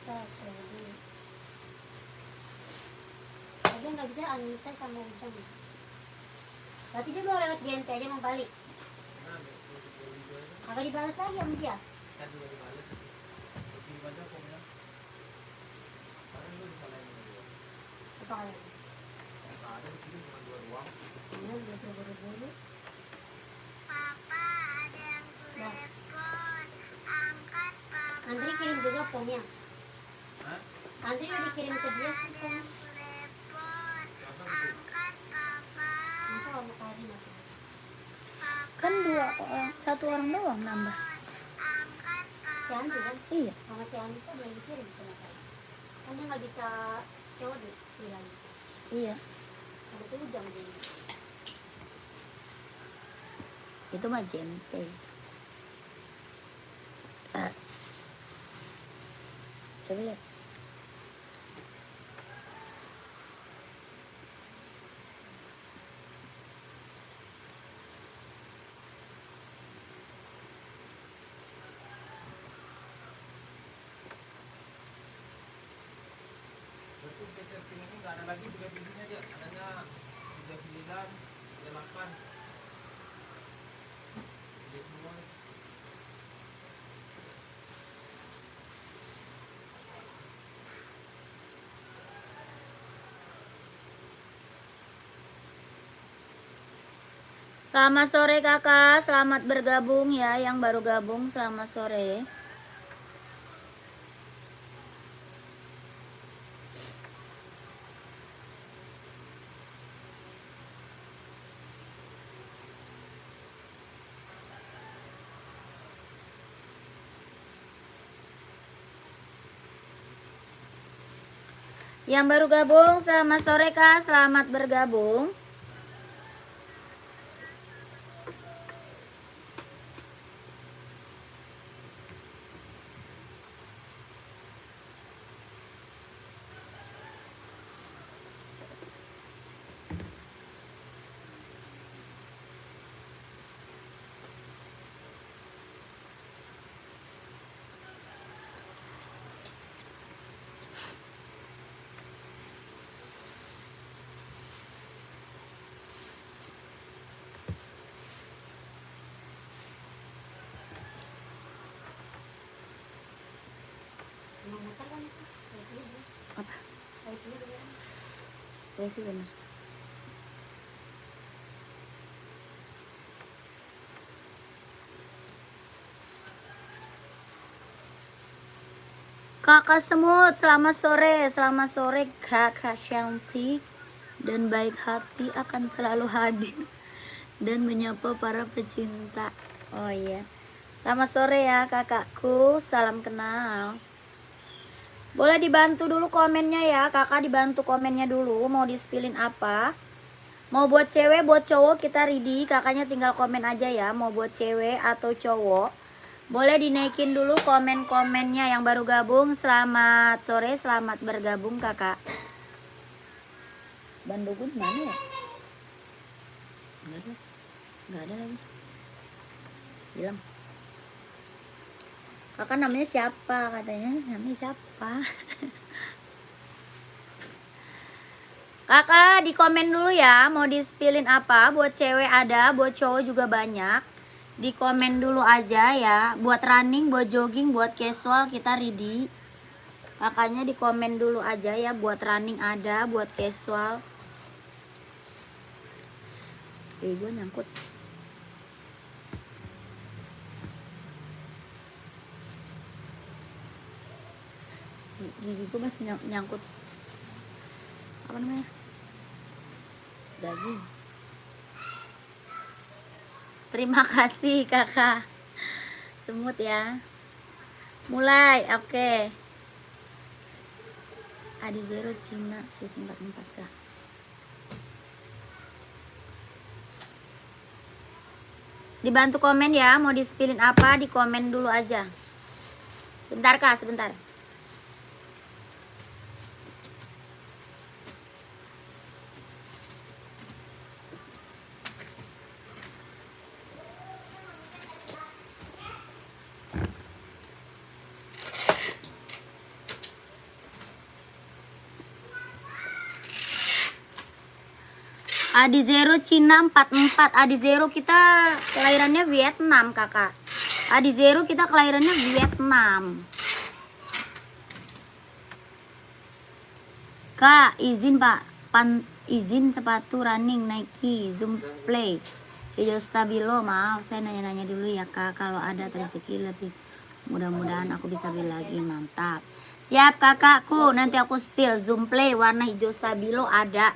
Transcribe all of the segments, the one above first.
bisa cewek dulu. Tapi nggak bisa Anissa sama Ujang. Berarti dia mau lewat JNT aja mau balik. Agak dibalas lagi sama dia. Kan juga dibalas. Gimana pokoknya? Karena lu disalahin sama dia. Apa kalian? Nggak ada di sini cuma 2 doang. Iya udah suruh buru-buru. Papa, ada yang telepon. Angkat, Papa. Andri kirim juga pomnya. Hah? Andri udah dikirim ke dia sih Ada pom. yang telepon. Siapa itu? Angkat, Papa. Masa kamu Karin apa? Kan 2 orang, 1 orang doang nambah. Angkat, Si Andri kan? Iya. Sama si Anissa belum dikirim kenapa? Kan dia nggak bisa cowok bilang. Iya. Sama si Ujang dia. Itu mah jente. Coba lihat. Berarti setting ini nggak ada lagi 3 dia. Adanya 39, 38. Dia semua. Selamat sore kakak, selamat bergabung ya. Yang baru gabung selamat sore. Yang baru gabung selamat sore kak, selamat bergabung. Emang muter kan itu? Wifi dia. Apa? Wifi dia. Wifi bener. Kakak Semut, selamat sore kakak cantik dan baik hati akan selalu hadir dan menyapa para pecinta. Oh iya, selamat sore ya kakakku, salam kenal. Boleh dibantu dulu komennya ya, kakak dibantu komennya dulu, mau di-spillin apa. Mau buat cewek, buat cowok kita ready, kakaknya tinggal komen aja ya, mau buat cewek atau cowok. Boleh dinaikin dulu komen-komennya. Yang baru gabung selamat sore, selamat bergabung kakak. Bandogun mana ya? Nggak ada lagi. Bilang. Kakak namanya siapa? Katanya namanya siapa? Kakak di komen dulu ya, mau di-spillin apa? Buat cewek ada, buat cowok juga banyak. Di komen dulu aja ya. Buat running, buat jogging, buat casual kita ready. Kakaknya di komen dulu aja ya. Buat running ada, buat casual. Gue nyangkut. Gigi gue masih nyangkut. Apa namanya? Daging. Terima kasih kakak Semut ya. Mulai, oke. Adi Zero Cina sis 44 kak. Dibantu komen ya, mau di-spillin apa di komen dulu aja. Sebentar kak, sebentar. Adi Zero Cina 44. Adi Zero kita kelahirannya Vietnam kakak. Adi Zero kita kelahirannya Vietnam. Kak izin pak, izin sepatu running Nike Zoom Play hijau stabilo. Maaf saya nanya-nanya dulu ya kak, kalau ada rezeki lebih mudah-mudahan aku bisa beli lagi. Mantap, siap kakakku, nanti aku spill. Zoom Play warna hijau stabilo ada.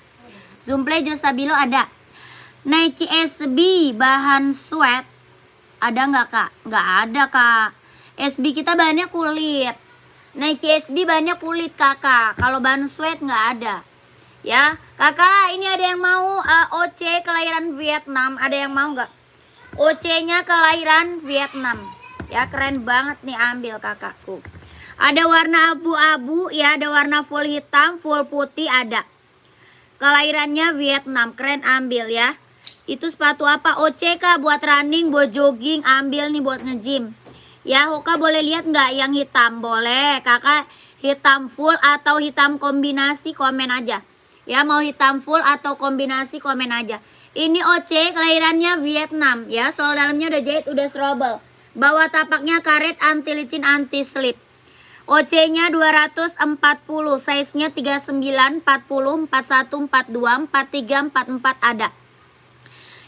Zoom Play hijau stabilo ada. Nike SB bahan sweat ada nggak kak? Nggak ada kak. SB kita bahannya kulit. Nike SB bahannya kulit kakak. Kalau bahan sweat nggak ada. Ya kakak, ini ada yang mau OC kelahiran Vietnam? Ada yang mau nggak? OC-nya kelahiran Vietnam. Ya keren banget nih, ambil kakakku. Ada warna abu-abu ya, ada warna full hitam, full putih ada. Kelahirannya Vietnam, keren, ambil ya. Itu sepatu apa? OC kak, buat running, buat jogging, ambil nih buat nge-gym. Ya Hoka boleh lihat nggak yang hitam? Boleh kakak, hitam full atau hitam kombinasi komen aja. Ya mau hitam full atau kombinasi komen aja. Ini OC kelahirannya Vietnam ya. Sol dalamnya udah jahit, udah strobel. Bawah tapaknya karet, anti licin, anti slip. OC-nya 240, size-nya 39, 40, 41, 42, 43, 44 ada.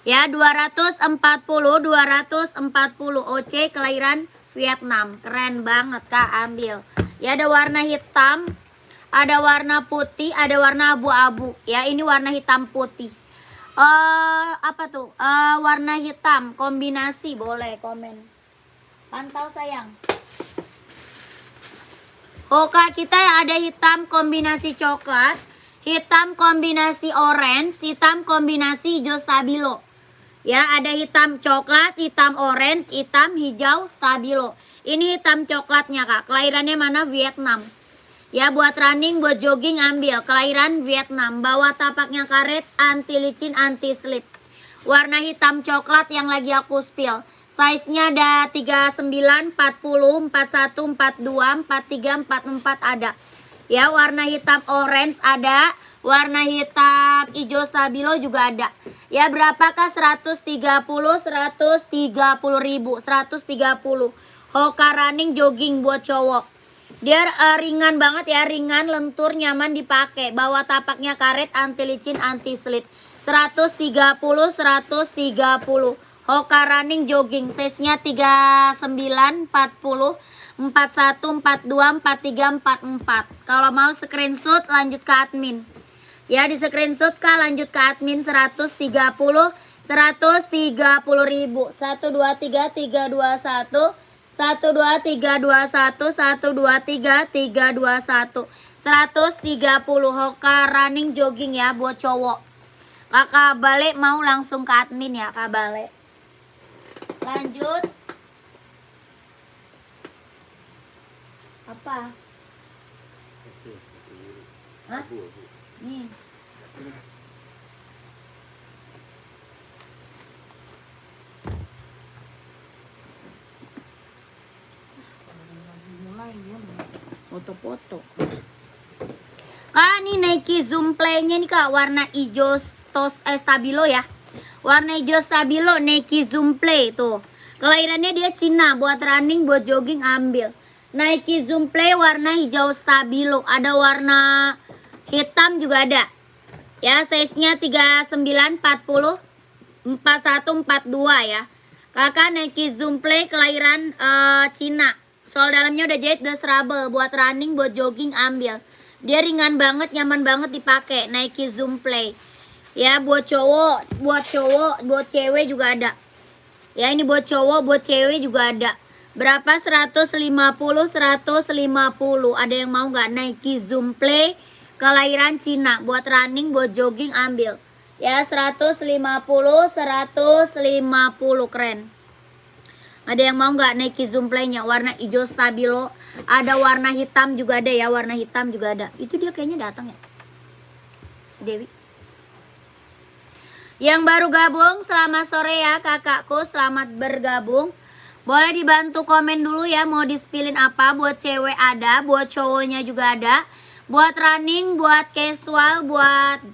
Ya 240 OC kelahiran Vietnam. Keren banget kak, ambil. Ya ada warna hitam, ada warna putih, ada warna abu-abu. Ya ini warna hitam putih. Apa tuh? Warna hitam kombinasi, boleh komen. Pantau sayang. Kak kita ada hitam kombinasi coklat, hitam kombinasi orange, hitam kombinasi hijau stabilo. Ya ada hitam coklat, hitam orange, hitam hijau stabilo. Ini hitam coklatnya kak, kelahirannya mana? Vietnam. Ya buat running, buat jogging ambil. Kelahiran Vietnam, bawah tapaknya karet, anti licin, anti slip. Warna hitam coklat yang lagi aku spill. Size-nya ada 39, 40, 41, 42, 43, 44 ada. Ya warna hitam orange ada, warna hitam hijau stabilo juga ada. Ya berapakah? 130, 130 ribu, 130. Hoka running jogging buat cowok. Dia ringan banget ya, ringan, lentur, nyaman dipakai. Bawah tapaknya karet, anti licin, anti slip. 130, 130. Hoka running jogging, size-nya 39, 40, 41, 42, 43, 44. Kalau mau screenshot lanjut ke admin. Ya di screenshot kak, lanjut ke admin. 130 ribu. 1, 2, 3, 3, 2, 1. 1, 2, 3, 2, 1. 1, 2, 3, 3, 2, 1. 130 Hoka running jogging ya buat cowok. Kakak balik mau langsung ke admin ya kak balik. Lanjut. Apa? Hah? Nih. Mulai ya. Foto-foto. Kak nih Nike Zoom Play-nya nih kak, warna hijau stabilo ya. Warna hijau stabilo Nike Zoom Play tuh. Kelahirannya dia Cina, buat running, buat jogging ambil. Nike Zoom Play warna hijau stabilo, ada warna hitam juga ada. Ya, size-nya 39, 40, 41, 42 ya. Kakak Nike Zoom Play kelahiran Cina. Sol dalamnya udah jahit, udah strabel, buat running, buat jogging ambil. Dia ringan banget, nyaman banget dipakai. Nike Zoom Play. Ya buat cowok, buat cewek juga ada. Ya ini buat cowok, buat cewek juga ada. Berapa? 150, 150. Ada yang mau nggak? Nike Zoom Play kelahiran Cina, buat running, buat jogging ambil. Ya 150, 150, keren. Ada yang mau nggak Nike Zoom Play-nya warna hijau stabilo? Ada warna hitam juga ada ya, warna hitam juga ada. Itu dia kayaknya datang ya, si Dewi. Yang baru gabung, selamat sore ya kakakku, selamat bergabung. Boleh dibantu komen dulu ya, mau di-spillin apa. Buat cewek ada, buat cowoknya juga ada. Buat running, buat casual, buat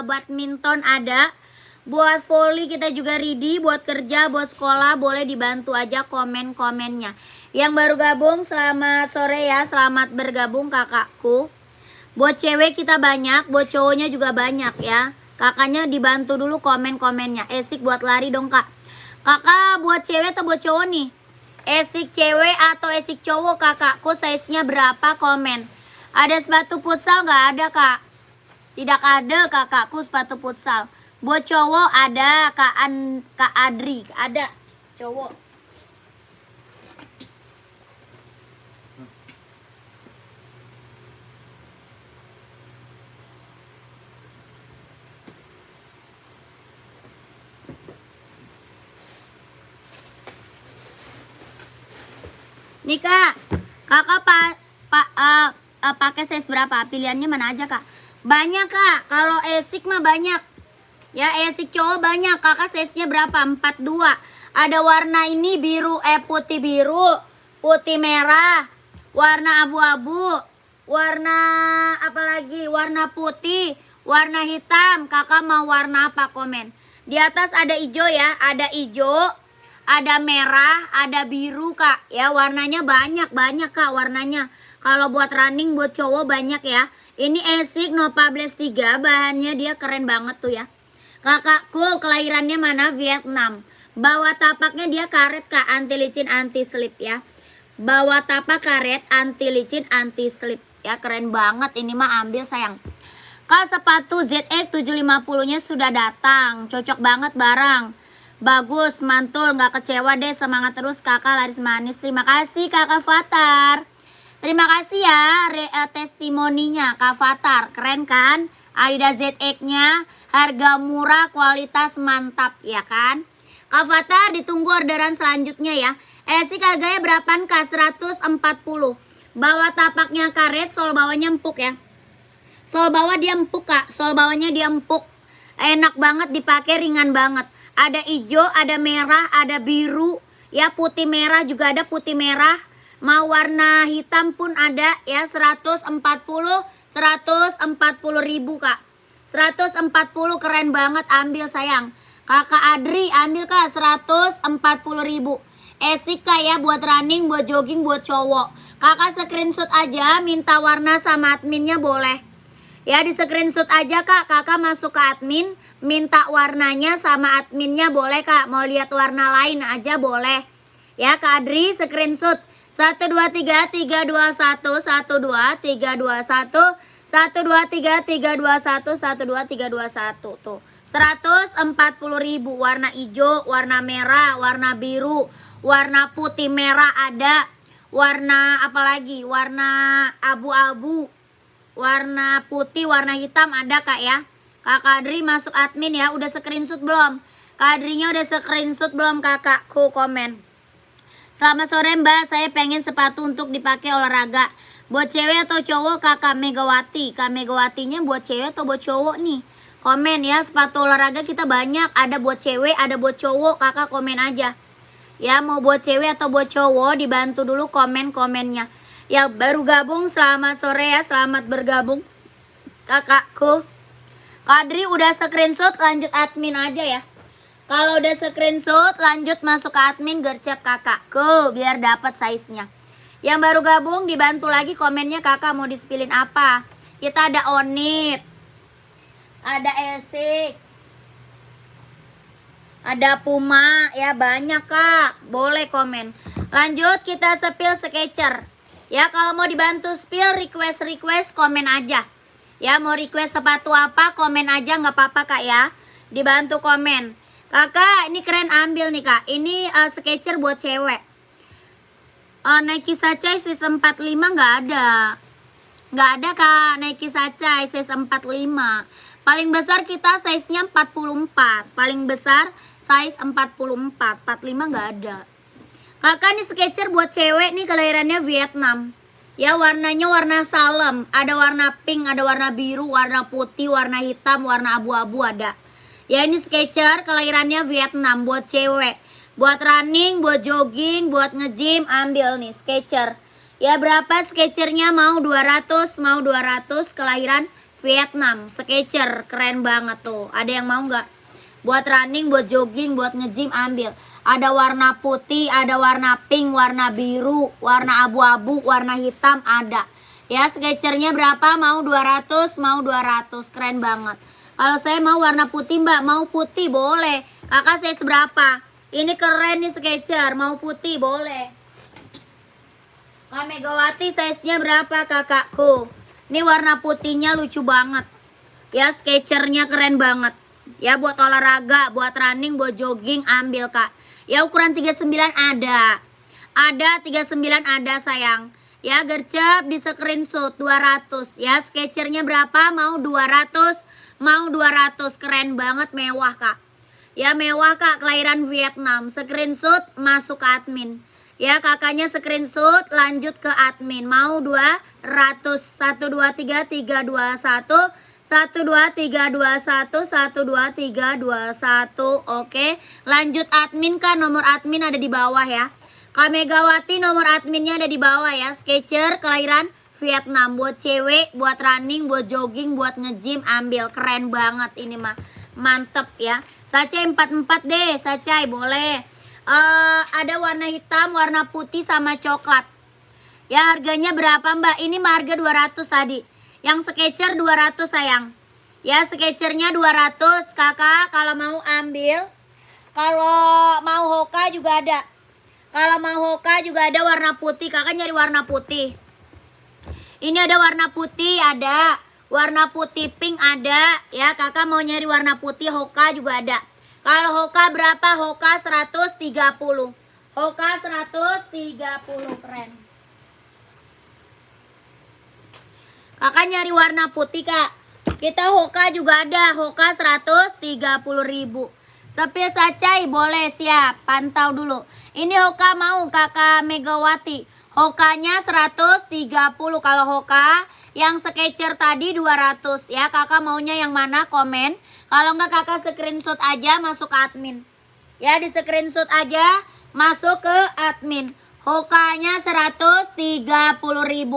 badminton ada. Buat volley kita juga ready, buat kerja, buat sekolah boleh dibantu aja komen-komennya. Yang baru gabung selamat sore ya, selamat bergabung kakakku. Buat cewek kita banyak, buat cowoknya juga banyak ya. Kakaknya dibantu dulu komen-komennya. Esik buat lari dong kak. Kakak buat cewek atau buat cowok nih? Esik cewek atau esik cowok kakakku, size-nya berapa komen. Ada sepatu futsal nggak ada kak? Tidak ada kakakku sepatu futsal. Buat cowok ada Kak Adri, ada cowok. Nih kak, kakak pakai size berapa? Pilihannya mana aja kak? Banyak kak, kalau esik mah banyak. Ya esik cowok banyak, kakak size-nya berapa? 42. Ada warna ini biru, putih biru, putih merah, warna abu-abu, warna apa lagi? Warna putih, warna hitam. Kakak mau warna apa komen? Di atas ada hijau ya, ada hijau, ada merah, ada biru kak. Ya warnanya banyak kak warnanya. Kalau buat running buat cowok banyak ya. Ini esik Nova Blast 3, bahannya dia keren banget tuh ya. Kakakku kelahirannya mana? Vietnam. Bawah tapaknya dia karet kak, anti licin anti slip ya. Bawah tapak karet, anti licin anti slip ya, keren banget. Ini mah ambil sayang. Kak sepatu ZX 750 nya sudah datang, cocok banget barang. Bagus, mantul, nggak kecewa deh, semangat terus kakak laris manis. Terima kasih kakak Fatar. Terima kasih ya testimoninya kak Fatar, keren kan? Adidas ZX-nya harga murah, kualitas mantap ya kan? Kak Fatar ditunggu orderan selanjutnya ya. Sih harganya berapaan kak? 140. Bawah tapaknya karet, sol bawahnya empuk ya. Sol bawah dia empuk kak, sol bawahnya dia empuk. Enak banget dipakai, ringan banget. Ada hijau, ada merah, ada biru. Ya putih merah juga ada, putih merah. Mau warna hitam pun ada ya, 140 ribu kak. 140 keren banget, ambil sayang. Kakak Adri ambil kak 140 ribu. Esik kak ya, buat running, buat jogging, buat cowok. Kakak screenshot aja, minta warna sama adminnya boleh. Ya di screenshot aja kak, kakak masuk ke admin, minta warnanya sama adminnya boleh kak. Mau lihat warna lain aja boleh. Ya Kak Adri screenshot 123 tuh 140 ribu. Warna hijau, warna merah, warna biru, warna putih merah ada. Warna apa lagi? Warna abu-abu, warna putih, warna hitam ada kak ya. Kak Adri masuk admin ya. Udah screenshot belum? Kak Adrinya udah screenshot belum kakakku? Komen. Selamat sore mbak, saya pengen sepatu untuk dipakai olahraga. Buat cewek atau cowok kakak Megawati? Kak Megawatinya buat cewek atau buat cowok nih? Komen ya, sepatu olahraga kita banyak. Ada buat cewek, ada buat cowok, kakak komen aja. Ya mau buat cewek atau buat cowok, dibantu dulu komen-komennya. Ya baru gabung selamat sore ya, selamat bergabung kakakku. Kadri udah screenshot, lanjut admin aja ya. Kalau udah screenshot lanjut masuk ke admin, gercep kakakku biar dapat size-nya. Yang baru gabung dibantu lagi komennya, kakak mau dispilin apa. Kita ada Onit, ada Esik, ada Puma ya, banyak kak. Boleh komen. Lanjut kita spill Skechers. Ya kalau mau dibantu spill request komen aja. Ya mau request sepatu apa komen aja, nggak apa-apa kak ya. Dibantu komen. Kakak ini keren, ambil nih kak. Ini Skechers buat cewek. Nike Sacai size 45 nggak ada. Nggak ada kak Nike Sacai size 45. Paling besar kita size-nya 44. Paling besar size 44. 45 nggak ada. Kakak nih Skechers buat cewek nih, kelahirannya Vietnam. Ya warnanya warna salem. Ada warna pink, ada warna biru, warna putih, warna hitam, warna abu-abu ada. Ya ini Skechers kelahirannya Vietnam buat cewek. Buat running, buat jogging, buat nge-gym, ambil nih Skechers. Ya berapa Skechers-nya? Mau 200, mau 200, kelahiran Vietnam. Skechers keren banget tuh. Ada yang mau nggak? Buat running, buat jogging, buat nge-gym ambil. Ada warna putih, ada warna pink, warna biru, warna abu-abu, warna hitam ada. Ya Skechers-nya berapa? Mau 200, mau 200. Keren banget. Kalau saya mau warna putih Mbak, mau putih boleh. Kakak saya seberapa? Ini keren nih Skechers, mau putih boleh. Kak Megawati size-nya berapa kakakku? Ini warna putihnya lucu banget. Ya Skechers-nya keren banget. Ya buat olahraga, buat running, buat jogging ambil Kak. Ya ukuran 39 ada. Ada 39 ada sayang. Ya gercep di screenshot 200. Ya Skechers-nya berapa? Mau 200, mau 200. Keren banget, mewah Kak. Ya mewah Kak, kelahiran Vietnam. Screenshot masuk ke admin. Ya kakaknya screenshot lanjut ke admin. Mau 200. 1 2 3 3 2 1. 1 2 3 2 1. 1 2 3 2 1. Oke. Lanjut admin kan, nomor admin ada di bawah ya. Kak Megawati nomor adminnya ada di bawah ya. Skechers kelahiran Vietnam. Buat cewek, buat running, buat jogging, buat nge-gym ambil. Keren banget ini mah. Mantep ya. Sacai 44 deh. Sacai boleh. Ada warna hitam, warna putih sama coklat. Ya harganya berapa Mbak? Ini mah harga 200 tadi. Yang Skechers 200 sayang. Ya Skechers-nya 200 kakak kalau mau ambil. Kalau mau Hoka juga ada. Kalau mau Hoka juga ada warna putih. Kakak nyari warna putih. Ini ada warna putih ada. Warna putih pink ada. Ya kakak mau nyari warna putih Hoka juga ada. Kalau Hoka berapa? Hoka 130. Hoka 130 keren. Kakak nyari warna putih Kak. Kita Hoka juga ada. Hoka 130.000. Sepil sacai boleh siap. Pantau dulu. Ini Hoka mau Kakak Megawati. Hokanya 130 kalau Hoka. Yang Skechers tadi 200 ya. Kakak maunya yang mana? Komen. Kalau enggak kakak screenshot aja masuk ke admin. Ya di screenshot aja masuk ke admin. Hokanya 130.000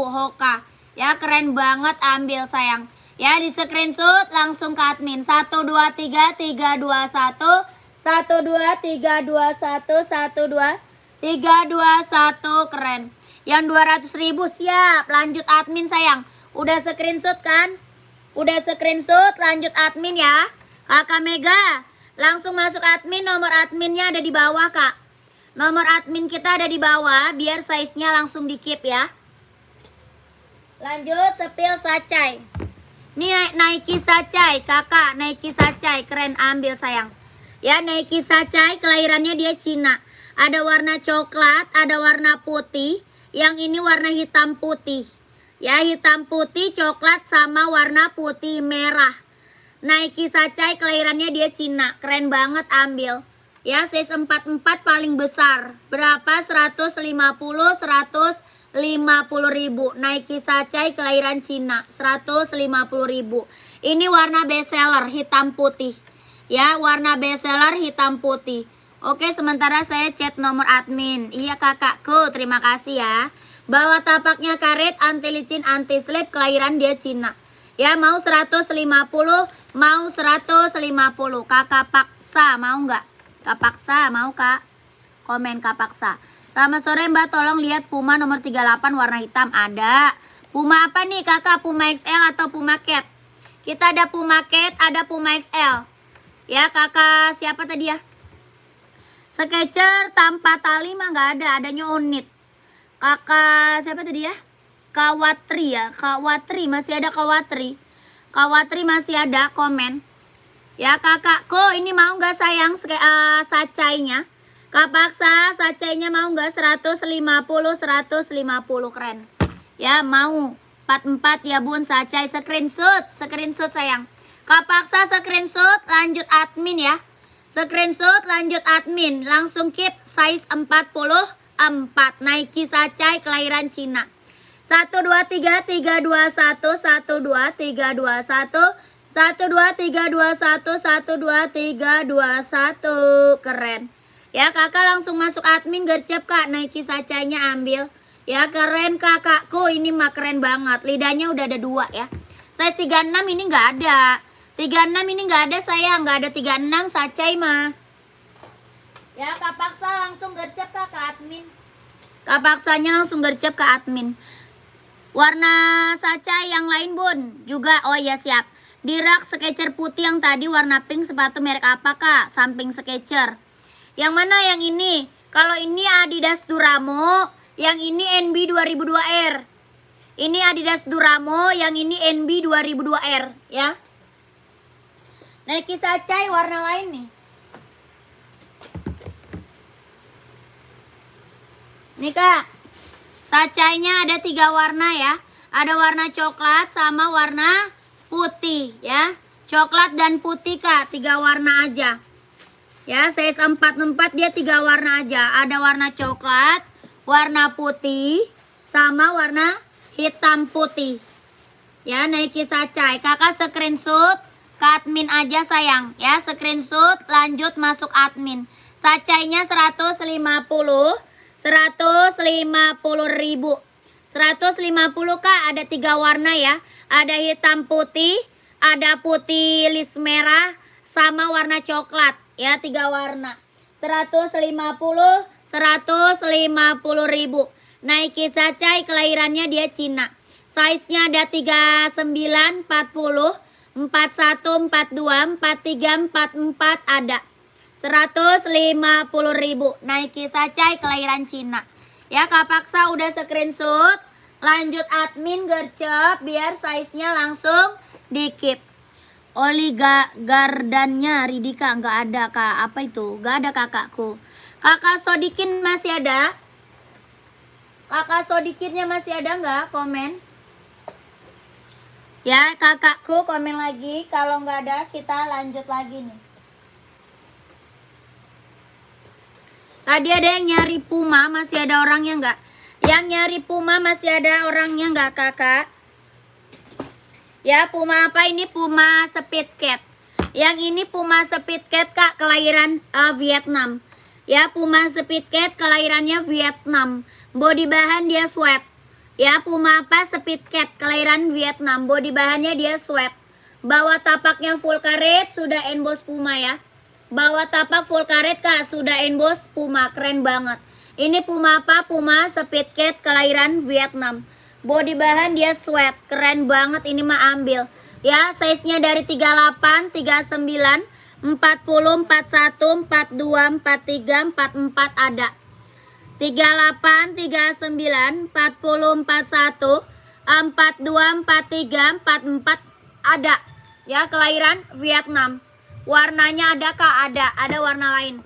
Hoka. Ya keren banget ambil sayang. Ya di screenshot langsung ke admin. 1 2 3 3 2 1. 1 2 3 2 1. 1 2 3 2 1 keren. Yang 200.000 siap. Lanjut admin sayang. Udah screenshot kan? Udah screenshot lanjut admin ya. Kakak Mega langsung masuk admin. Nomor adminnya ada di bawah Kak. Nomor admin kita ada di bawah. Biar size-nya langsung di keep ya. Lanjut sepil sacai. Ini Nike sacai kakak. Nike sacai keren ambil sayang. Ya Nike sacai kelahirannya dia Cina. Ada warna coklat. Ada warna putih. Yang ini warna hitam putih. Ya hitam putih coklat sama warna putih merah. Nike sacai kelahirannya dia Cina. Keren banget ambil. Ya size 44 paling besar. Berapa? 150 150.000. Nike sacai kelahiran Cina. 150.000. Ini warna bestseller hitam putih. Ya warna bestseller hitam putih. Oke sementara saya chat nomor admin. Iya kakakku terima kasih ya. Bawa tapaknya karet anti licin anti slip kelahiran dia Cina. Ya mau 150, mau 150. Kakak paksa mau nggak? Kak paksa mau Kak? Komen Kak paksa. Selamat sore Mbak, tolong lihat Puma nomor 38 warna hitam ada. Puma apa nih Kakak? Puma XL atau Puma Cat? Kita ada Puma Cat, ada Puma XL. Ya Kakak siapa tadi ya? Skechers tanpa tali mah nggak ada, adanya unit. Kakak siapa tadi ya? Kawatri ya, Kawatri masih ada Kawatri. Kawatri masih ada komen. Ya kakakku ini mau nggak sayang sacainya? Kak paksa sacainya mau nggak 150 keren. Ya mau 44 ya bun sacai screenshot sayang. Kak paksa screenshot lanjut admin ya. Screenshot lanjut admin langsung keep size 44 Nike sacai kelahiran Cina. 1 2 3 3 2 1 1 2 3 2 1 1 2 3 2 1 1 2 3 2 1 keren. Ya kakak langsung masuk admin gercep Kak Nike sacainya ambil. Ya keren kakakku, ini mah keren banget. Lidahnya udah ada 2 ya. Size 36 ini nggak ada. 36 ini nggak ada sayang, nggak ada 36 Sacai mah. Ya Kak Paksa langsung gercep Kak ke admin. Kak Paksanya langsung gercep ke admin. Warna Sacai yang lain bun juga, oh ya siap. Di rak Skechers putih yang tadi warna pink, sepatu merek apa Kak? Samping Skechers. Yang mana yang ini? Kalau ini Adidas Duramo, yang ini NB 2002R. Ini Adidas Duramo, yang ini NB 2002R ya. Nike Sacai warna lain nih. Nih Kak, Sacainya ada 3 warna ya. Ada warna coklat sama warna putih ya. Coklat dan putih Kak, 3 warna aja. Ya, size 44 dia 3 warna aja. Ada warna coklat, warna putih, sama warna hitam putih. Ya, Nike Sacai. Kakak screenshot ke admin aja sayang. Ya, screenshot lanjut masuk admin. Sacainya 150 ribu. 150 Kak, ada 3 warna ya. Ada hitam putih, ada putih lis merah, sama warna coklat. Ya 3 warna. 150 ribu. Nike Sacai kelahirannya dia Cina. Size-nya ada 39, 40, 41, 42, 43, 44 ada. 150 ribu. Nike Sacai kelahiran Cina. Ya Kak Paksa udah screenshot. Lanjut admin gercep biar size-nya langsung di-keep. Oli Gardannya Ridika nggak ada Kak. Apa itu? Nggak ada kakakku. Kakak Sodikin masih ada? Kakak Sodikinnya masih ada nggak? Komen. Ya kakakku komen lagi. Kalau nggak ada kita lanjut lagi nih. Tadi ada yang nyari Puma, masih ada orangnya nggak? Yang nyari Puma masih ada orangnya nggak kakak? Ya Puma apa ini? Puma Speed Cat. Yang ini Puma Speed Cat Kak, kelahiran Vietnam. Ya Puma Speed Cat kelahirannya Vietnam. Body bahan dia sweat. Ya Puma apa? Speed Cat kelahiran Vietnam. Body bahannya dia sweat. Bawah tapaknya full karet, sudah emboss Puma ya. Bawah tapak full karet Kak, sudah emboss Puma, keren banget. Ini Puma apa? Puma Speed Cat kelahiran Vietnam. Body bahan dia sweat, keren banget, ini mah ambil. Ya, size-nya dari 38, 39, 40, 41, 42, 43, 44 ada. 38, 39, 40, 41, 42, 43, 44 ada. Ya, kelahiran Vietnam. Warnanya ada Kak? Ada warna lain.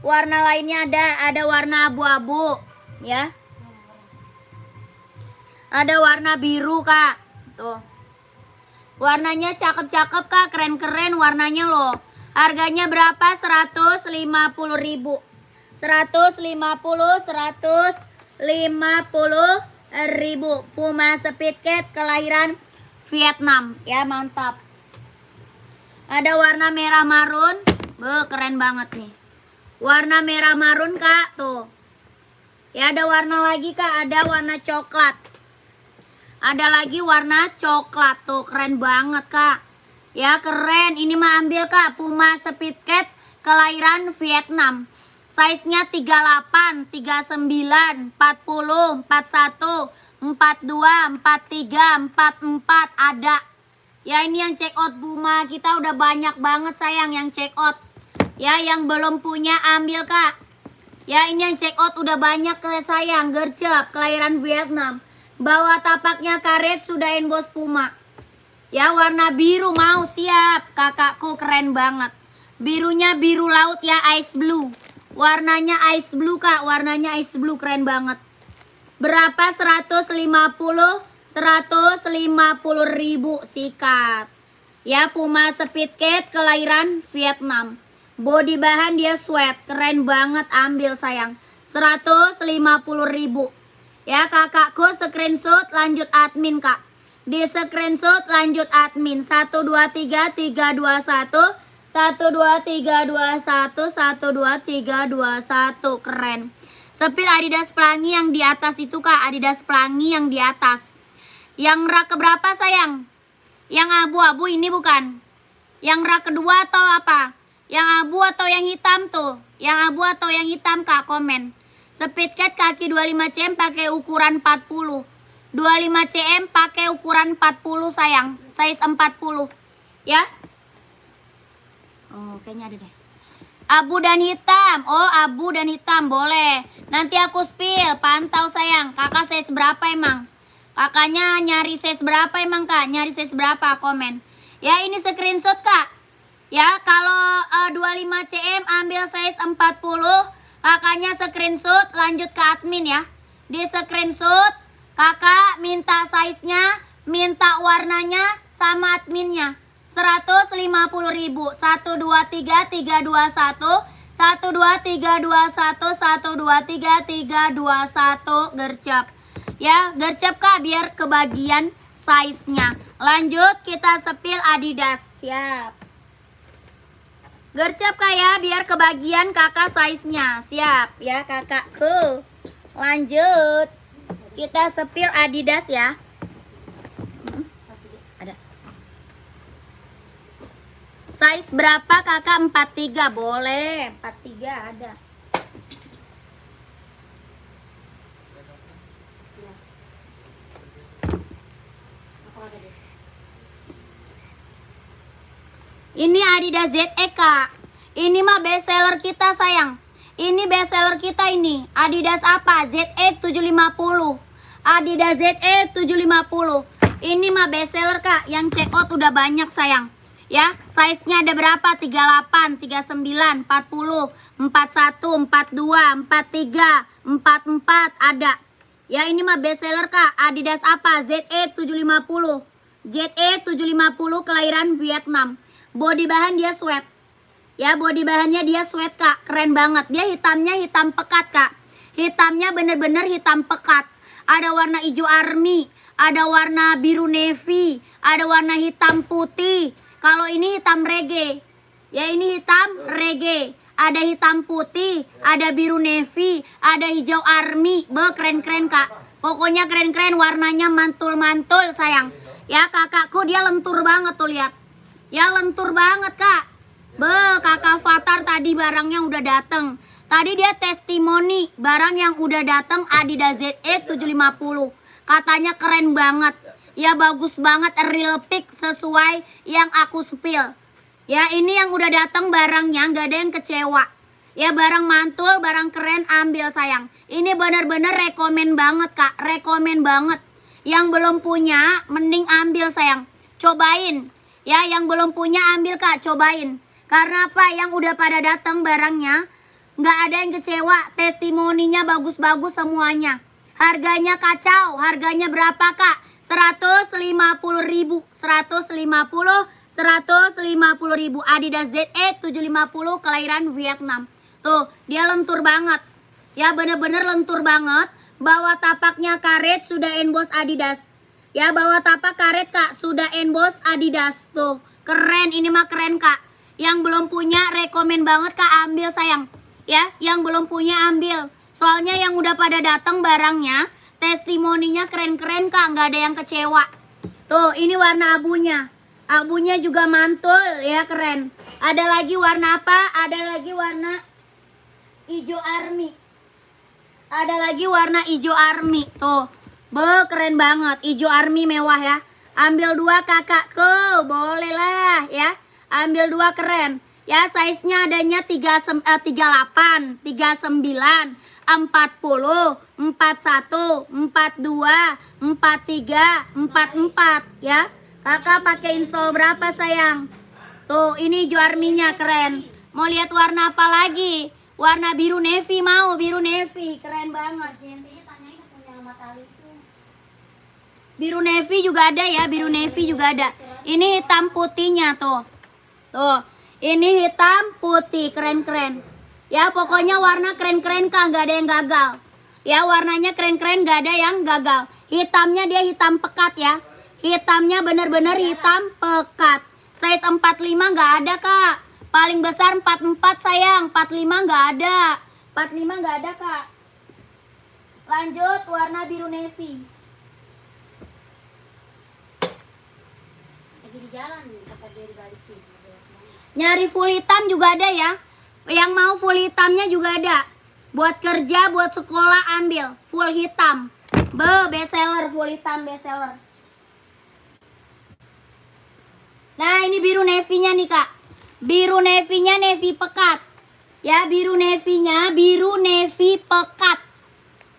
Warna lainnya ada warna abu-abu, ya. Ada warna biru Kak. Tuh. Warnanya cakep-cakep Kak, keren-keren warnanya loh. Harganya berapa? 150 ribu. 150 ribu. Puma Speed Cat kelahiran Vietnam. Ya mantap. Ada warna merah marun. Keren banget nih. Warna merah marun Kak. Tuh. Ya ada warna lagi Kak. Ada warna coklat. Ada lagi warna coklat. Tuh keren banget Kak. Ya keren. Ini mah ambil Kak. Puma Speed Cat kelahiran Vietnam. Size-nya 38, 39, 40, 41, 42, 43, 44 ada. Ya ini yang check out Puma. Kita udah banyak banget sayang yang check out. Ya yang belum punya ambil Kak. Ya ini yang check out udah banyak ke sayang. Gercep kelahiran Vietnam. Bawah tapaknya karet sudah emboss Puma. Ya warna biru mau siap. Kakakku keren banget. Birunya biru laut ya, ice blue. Warnanya ice blue Kak. Warnanya ice blue keren banget. Berapa? 150 ribu sikat. Ya Puma Speed Cat kelahiran Vietnam. Body bahan dia sweat. Keren banget ambil sayang. 150 ribu. Ya kakakku screenshot lanjut admin Kak. Di screenshot lanjut admin. 1, 2, 3, 3, 2, 1. 1, 2, 3, 2, 1. 1, 2, 3, 2, 1. Keren. Sepil Adidas pelangi yang di atas itu kak, Adidas pelangi yang di atas. Yang rak keberapa sayang? Yang abu-abu ini bukan? Yang rak kedua atau apa? Yang abu atau yang hitam tuh? Yang abu atau yang hitam kak, komen. Speedcat kaki 25 cm pakai ukuran 40. 25 cm pakai ukuran 40 sayang. Size 40. Ya. Oh, kayaknya ada deh. Abu dan hitam. Oh, abu dan hitam boleh. Nanti aku spill. Pantau sayang. Kakak size berapa emang? Kakaknya nyari size berapa emang kak? Nyari size berapa? Komen. Ya ini screenshot kak. Ya kalau 25 cm ambil size 40. Kakaknya screenshot lanjut ke admin ya. Di screenshot kakak minta size-nya, minta warnanya sama adminnya. 150.000. 1 2 3 3 2 1. 1 2 3 2 1. 1 2 3 3 2 1 gercep. Ya, gercep kak biar kebagian size-nya. Lanjut kita sepil Adidas. Siap. Gercep kak ya biar kebagian kakak size-nya. Siap ya kakakku. Lanjut. Kita sepil Adidas ya. Ada. Size berapa kakak? 43 boleh. 43 ada. Ini Adidas ZE kak. Ini mah best seller kita sayang. Ini best seller kita ini. Adidas apa? ZE 750. Adidas ZE 750. Ini mah best seller kak. Yang check out udah banyak sayang. Ya, size-nya ada berapa? 38, 39, 40, 41, 42, 43, 44 ada. Ya ini mah best seller kak. Adidas apa? ZE 750. ZE 750 kelahiran Vietnam. Body bahan dia sweat. Ya body bahannya dia sweat kak. Keren banget. Dia hitamnya hitam pekat kak. Hitamnya bener-bener hitam pekat. Ada warna hijau army. Ada warna biru navy. Ada warna hitam putih. Kalau ini hitam reggae. Ya ini hitam reggae. Ada hitam putih. Ada biru navy. Ada hijau army. Keren-keren kak. Pokoknya keren-keren. Warnanya mantul-mantul sayang. Ya kakakku dia lentur banget tuh lihat. Ya lentur banget kak. Kakak Fatar tadi barangnya udah dateng. Tadi dia testimoni barang yang udah dateng Adidas ZE 750. Katanya keren banget. Ya bagus banget, real pick sesuai yang aku spill. Ya ini yang udah dateng barangnya gak ada yang kecewa. Ya barang mantul, barang keren ambil sayang. Ini bener-bener rekomen banget kak. Rekomen banget. Yang belum punya mending ambil sayang. Cobain. Ya yang belum punya ambil kak, cobain. Karena apa? Yang udah pada datang barangnya nggak ada yang kecewa. Testimoninya bagus-bagus semuanya. Harganya kacau. Harganya berapa kak? 150.000. 150.000. Adidas ZE 750 kelahiran Vietnam. Tuh dia lentur banget. Ya bener-bener lentur banget. Bawah tapaknya karet sudah emboss Adidas. Ya bawah tapak karet kak sudah emboss Adidas tuh. Keren ini mah keren kak. Yang belum punya rekomen banget kak ambil sayang. Ya yang belum punya ambil. Soalnya yang udah pada datang barangnya testimoninya keren-keren kak. Nggak ada yang kecewa. Tuh ini warna abunya. Abunya juga mantul ya keren. Ada lagi warna apa? Ada lagi warna hijau army. Ada lagi warna hijau army tuh. Keren banget. Hijau army mewah ya. Ambil 2 kakakku. Boleh lah ya. Ambil 2 keren. Ya size-nya adanya 38, 39, 40, 41, 42, 43, 44 ya. Kakak pakai insole berapa sayang? Tuh ini hijau army-nya keren. Mau lihat warna apa lagi? Warna biru navy mau. Biru navy keren banget. Biru navy juga ada ya, biru navy juga ada. Ini hitam putihnya tuh. Tuh, ini hitam putih, keren-keren. Ya, pokoknya warna keren-keren kak, nggak ada yang gagal. Ya, warnanya keren-keren, nggak ada yang gagal. Hitamnya dia hitam pekat ya. Hitamnya bener-bener hitam pekat. Size 45 nggak ada kak. Paling besar 44 sayang, 45 nggak ada. 45 nggak ada kak. Lanjut warna biru navy. Lagi di jalan, kata dia dibalikin. Nyari full hitam juga ada ya. Yang mau full hitamnya juga ada. Buat kerja, buat sekolah ambil full hitam. Best seller, full hitam best seller. Nah, ini biru navy-nya nih, Kak. Biru navy-nya navy pekat. Ya, biru navy-nya biru navy pekat.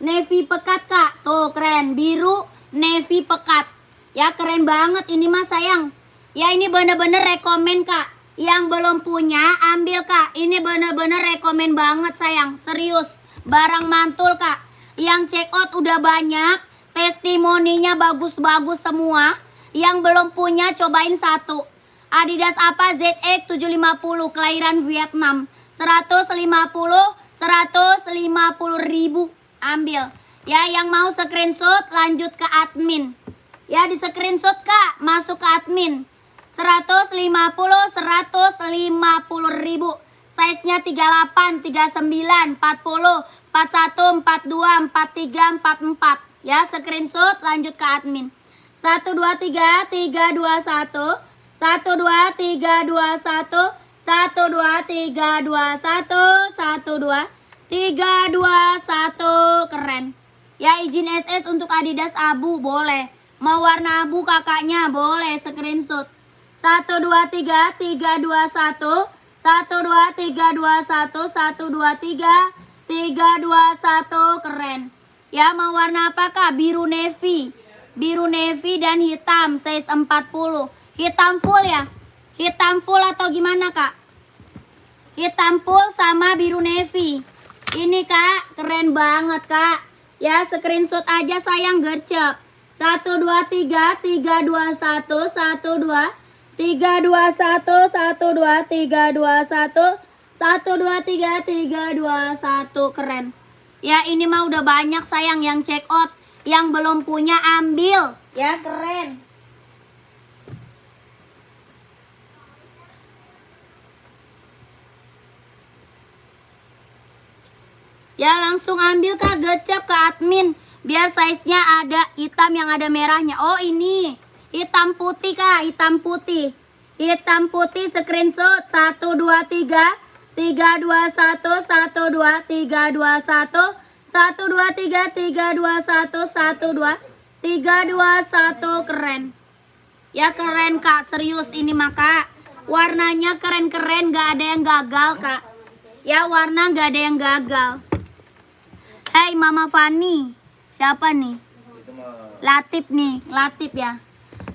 Navy pekat, Kak. Tuh, keren. Biru navy pekat. Ya, keren banget ini mah sayang. Ya, ini bener-bener rekomen, Kak. Yang belum punya, ambil, Kak. Ini bener-bener rekomen banget, sayang. Serius. Barang mantul, Kak. Yang check out udah banyak. Testimoninya bagus-bagus semua. Yang belum punya, cobain satu. Adidas apa? ZX 750. Kelahiran Vietnam. 150 ribu. Ambil. Ya, yang mau screenshot lanjut ke admin. Ya, di screenshot, Kak. Masuk ke admin. 150 ribu. Size-nya 38, 39, 40, 41, 42, 43, 44. Ya, screenshot lanjut ke admin. 1 2 3 3 2 1. 1 2 3 2 1. 1 2 3 2 1. 1 2 3 2 1. Keren. Ya, izin SS untuk Adidas abu boleh. Mau warna abu kakaknya boleh screenshot. 1 2 3 3 2 1. 1 2 3 2 1. 1 2 3 3 2 1. Keren. Ya, mau warna apa, Kak? Biru navy. Biru navy dan hitam size 40. Hitam full ya? Hitam full atau gimana, Kak? Hitam full sama biru navy. Ini, Kak, keren banget, Kak. Ya, screenshot aja sayang, gercep. 1 2 3 3 2 1. 1 2 3 2 1. 1 2 3 2 1. 1 2 3 3 2 1. Keren. Ya, ini mah udah banyak sayang yang check out. Yang belum punya ambil. Ya, keren. Ya, langsung ambil, Kak, gecap ke admin. Biar size-nya ada hitam yang ada merahnya. Oh, ini hitam putih, Kak, hitam putih. Hitam putih screenshot. 1 2 3 3 2 1. 1 2 3 2 1. 1 2 3 3 2 1. 1 2 3 2 1. Keren. Ya, keren, Kak, serius ini mah, Kak. Warnanya keren-keren, gak ada yang gagal, Kak. Ya, warna gak ada yang gagal. Hai Mama Fani. Siapa nih? Latif nih, Latif ya.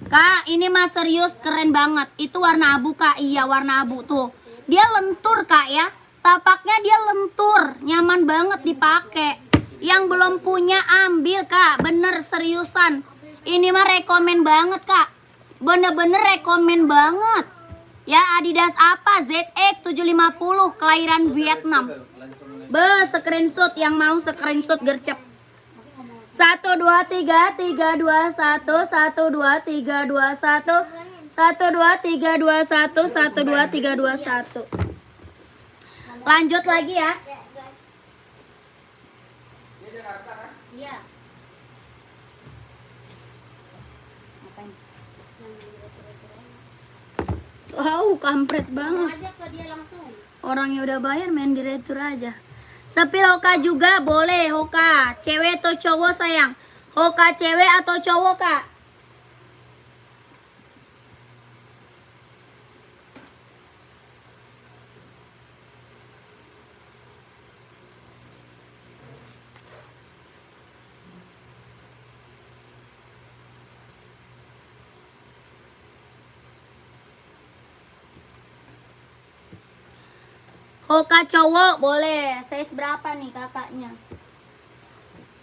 Kak, ini mah serius keren banget. Itu warna abu, Kak. Iya, warna abu tuh. Dia lentur, Kak, ya. Tapaknya dia lentur, nyaman banget dipakai. Yang belum punya ambil, Kak. Bener seriusan. Ini mah rekomen banget, Kak. Bener-bener rekomen banget. Ya, Adidas apa? ZX 750 kelahiran Vietnam. Screenshot yang mau screenshot gercep. 1 2 3 3 2 1. 1 2 3 2 1. 1 2 3 2 1. 1 2 3 2 1. Lanjut lagi ya. Iya. Wow, kampret banget. Ajak ke dia langsung. Orangnya udah bayar main di retur aja. Sepil Hoka juga boleh, Hoka. Cewek atau cowok sayang? Hoka cewek atau cowok, Kak? Hoka cowok boleh. Size berapa nih kakaknya?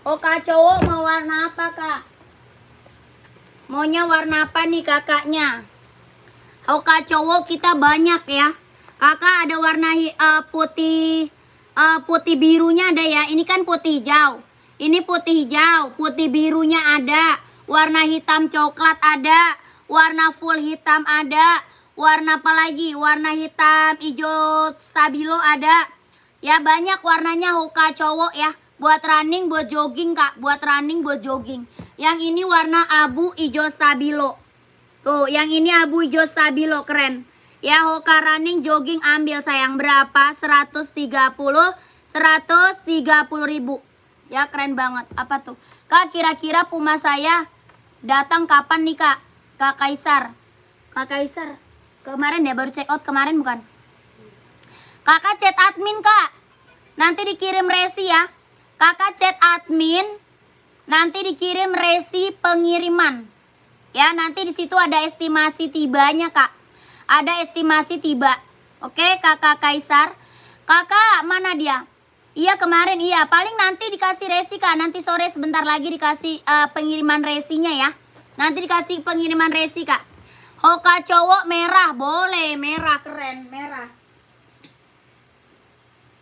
Hoka cowok mau warna apa, Kak? Maunya warna apa nih kakaknya? Hoka cowok kita banyak ya. Kakak ada warna putih putih birunya ada ya. Ini kan putih hijau. Ini putih hijau, putih birunya ada. Warna hitam coklat ada. Warna full hitam ada. Warna apa lagi? Warna hitam hijau stabilo ada. Ya, banyak warnanya Hoka cowok ya. Buat running, buat jogging kak. Buat running, buat jogging. Yang ini warna abu hijau stabilo. Tuh, yang ini abu hijau stabilo, keren. Ya, Hoka running, jogging ambil sayang. Berapa? 130 ribu. Ya, keren banget. Apa tuh? Kak, kira-kira Puma saya datang kapan nih kak? Kak Kaisar. Kak Kaisar. Kemarin ya, baru check out kemarin bukan? Kakak chat admin kak. Nanti dikirim resi ya. Kakak chat admin. Nanti dikirim resi pengiriman. Ya, nanti di situ ada estimasi tibanya kak. Ada estimasi tiba. Oke, kakak Kaisar. Kakak, mana dia? Iya, kemarin iya. Paling nanti dikasih resi kak. Nanti sore sebentar lagi dikasih pengiriman resinya ya. Nanti dikasih pengiriman resi kak. Hoka cowok merah. Boleh, merah keren. Merah.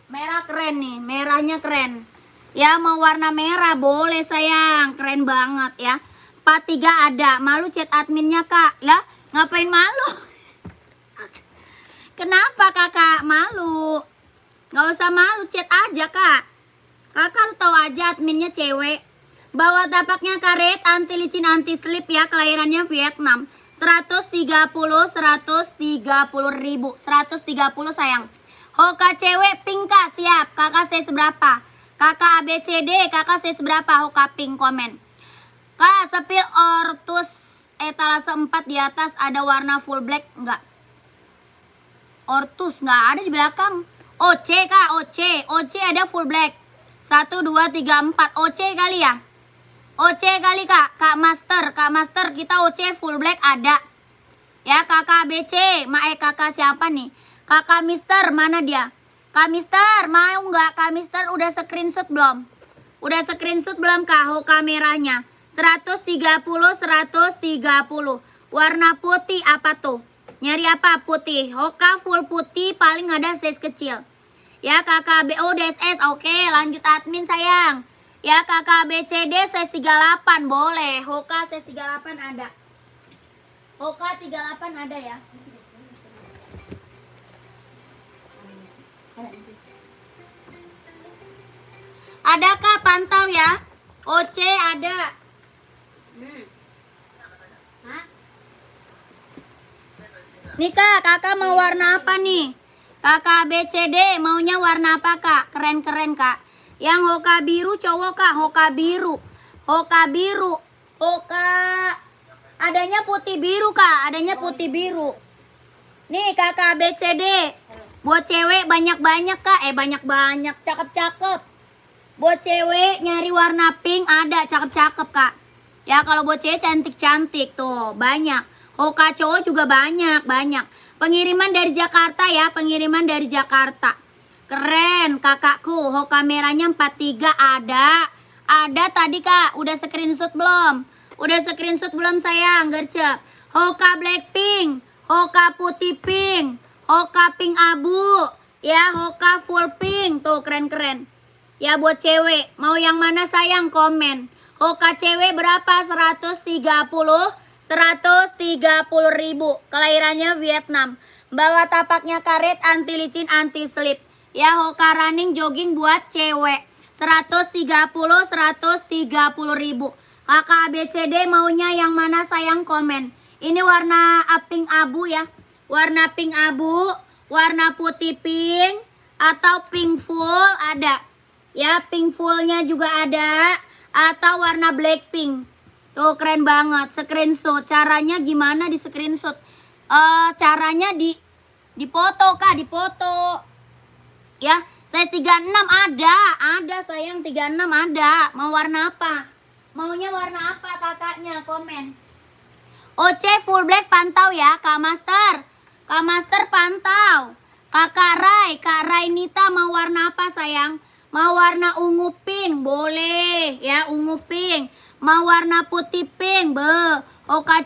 Merah keren nih. Merahnya keren. Ya, mau warna merah. Boleh sayang. Keren banget ya. 43 ada. Malu chat adminnya kak. Lah, ngapain malu? Kenapa kakak malu? Gak usah malu, chat aja kak. Kakak lu tahu aja adminnya cewek. Bawa tapaknya karet, anti licin, anti slip ya. Kelahirannya Vietnam. 130 ribu. 130 sayang. Hoka cewek pink kak, siap. Kakak saya seberapa? Kakak ABCD, kakak saya seberapa? Hoka pink komen. Kak, sepil ortus etalase 4 di atas ada warna full black enggak? Ortus nggak ada di belakang. OC kak, OC ada full black. 1, 2, 3, 4. OC kali ya? OC kali kak. Kak Master kita OC full black ada. Ya kakak BC. Kakak siapa nih? Kakak Mister mana dia? Kak Mister mau nggak? Kak Mister udah screenshot belum? Udah screenshot belum kak? Hoka merahnya 130. Warna putih apa tuh? Nyari apa? Putih. Hoka full putih, paling ada size kecil. Ya kakak BO DSS. Oke, lanjut admin sayang. Ya kakak BCD size 38 boleh. Hoka size 38 ada. Hoka 38 ada ya. Ada kak, pantau ya. OC ada. Hah? Nih kak, kakak mau warna apa nih? Kakak BCD maunya warna apa kak? Keren-keren kak. Yang Hoka biru cowok kak, Hoka biru. Hoka biru. Hoka adanya putih biru kak, adanya putih biru. Nih kakak BCD. Buat cewek banyak-banyak kak, banyak-banyak, cakep-cakep. Buat cewek nyari warna pink ada, cakep-cakep kak. Ya kalau buat cewek cantik-cantik tuh, banyak. Hoka cowok juga banyak. Pengiriman dari Jakarta ya, pengiriman dari Jakarta. Keren kakakku, Hoka merahnya 43 ada. Ada tadi kak, udah screenshot belum? Udah screenshot belum sayang, gercep. Hoka blackpink, Hoka putih pink, Hoka pink abu. Ya, Hoka full pink, tuh keren-keren. Ya buat cewek, mau yang mana sayang komen. Hoka cewek berapa? 130 ribu. Kelahirannya Vietnam. Bawa tapaknya karet, anti licin, anti slip. Ya Hoka running jogging buat cewek. 130 ribu. Kakak ABCD maunya yang mana sayang komen. Ini warna pink abu ya. Warna pink abu, warna putih pink, atau pink full ada. Ya pink fullnya juga ada. Atau warna black pink. Tuh keren banget, screenshot. Caranya gimana di screenshot? Caranya di foto kak, di foto. Ya, size 36 ada sayang 36 ada. Mau warna apa? Maunya warna apa kakaknya? Komen. OC full black pantau ya, Kak Master. Kak Master pantau. Kak Rai Nita mau warna apa sayang? Mau warna ungu pink, boleh ya, ungu pink. Mau warna putih pink, Hoka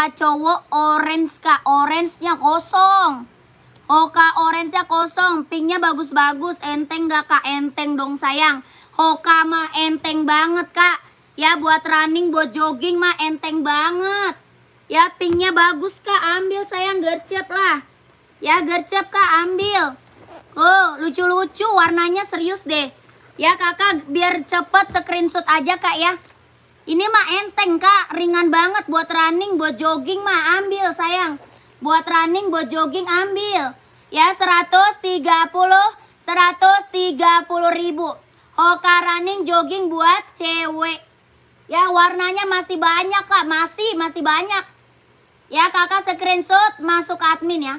cowok orange kak, orange-nya kosong. Hoka orange-nya kosong, pinknya bagus-bagus. Enteng gak kak? Enteng dong sayang. Hoka mah enteng banget kak. Ya buat running, buat jogging mah enteng banget. Ya pinknya bagus kak, ambil sayang, gercep lah. Ya gercep kak, ambil. Oh lucu-lucu, warnanya serius deh. Ya kakak biar cepet screenshot aja kak ya. Ini mah enteng kak, ringan banget buat running, buat jogging mah ambil sayang. Buat running, buat jogging ambil. Ya 130 ribu. Hoka running jogging buat cewek. Ya warnanya masih banyak kak, masih banyak. Ya kakak screenshot masuk admin ya.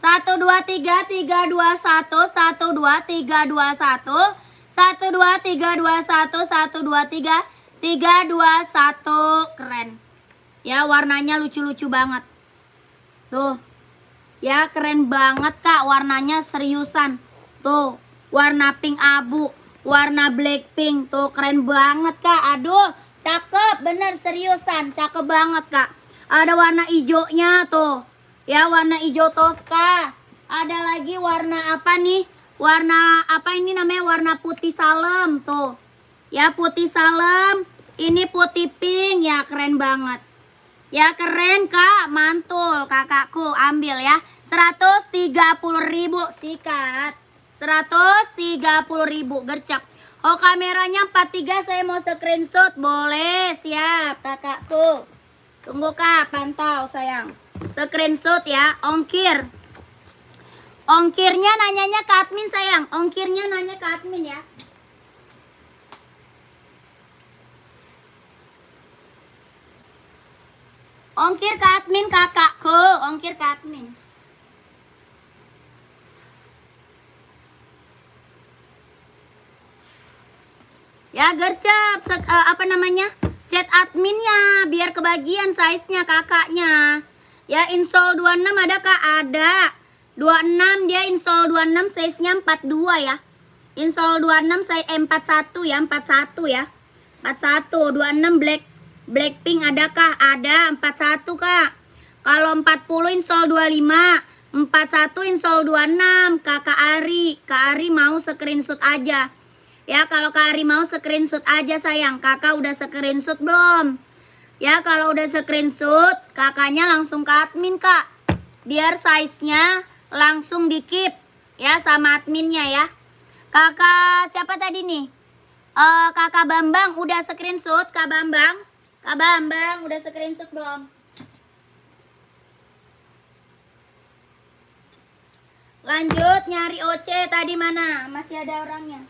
1 2 3 3 2 1 1 2 3 2 1 1 2 3 2 1 1 2 3 3 2 1. Keren. Ya warnanya lucu-lucu banget. Tuh. Ya keren banget kak, warnanya seriusan. Tuh, warna pink abu, warna black pink. Tuh keren banget kak. Aduh, cakep bener seriusan, cakep banget kak. Ada warna hijaunya tuh. Ya warna hijau toska. Ada lagi warna apa nih? Warna apa ini namanya? Warna putih salem tuh. Ya putih salem. Ini putih pink. Ya keren banget. Ya keren kak, mantul kakakku, ambil ya. 130 ribu sikat. 130 ribu gercep. Oh kameranya 43, saya mau screenshot. Boleh, siap kakakku. Tunggu kak, pantau sayang. Screenshot ya, ongkir. Ongkirnya nanyanya ke admin sayang. Ongkirnya nanya ke admin ya. Ongkir ke admin kakakku, ongkir ke admin. Ya gercep, apa namanya? Chat adminnya biar kebagian size-nya kakaknya. Ya install 26 ada kak? Ada. 26 dia install 26 size-nya 42 ya. Install 26 size 41 ya, 41 ya. 41 26 Blackpink adakah? Ada 41 kak. Kalau 40 install 25, 41 install 26. Kakak Ari, Kak Ari mau screenshot aja. Ya kalau Kak Ari mau screenshot aja sayang. Kakak udah screenshot belum? Ya kalau udah screenshot, kakaknya langsung ke admin kak. Biar size-nya langsung di keep ya sama adminnya ya. Kakak siapa tadi nih? Kakak Bambang udah screenshot. Kak Bambang, Kak Bambang udah screenshot belum? Lanjut nyari OC tadi mana? Masih ada orangnya.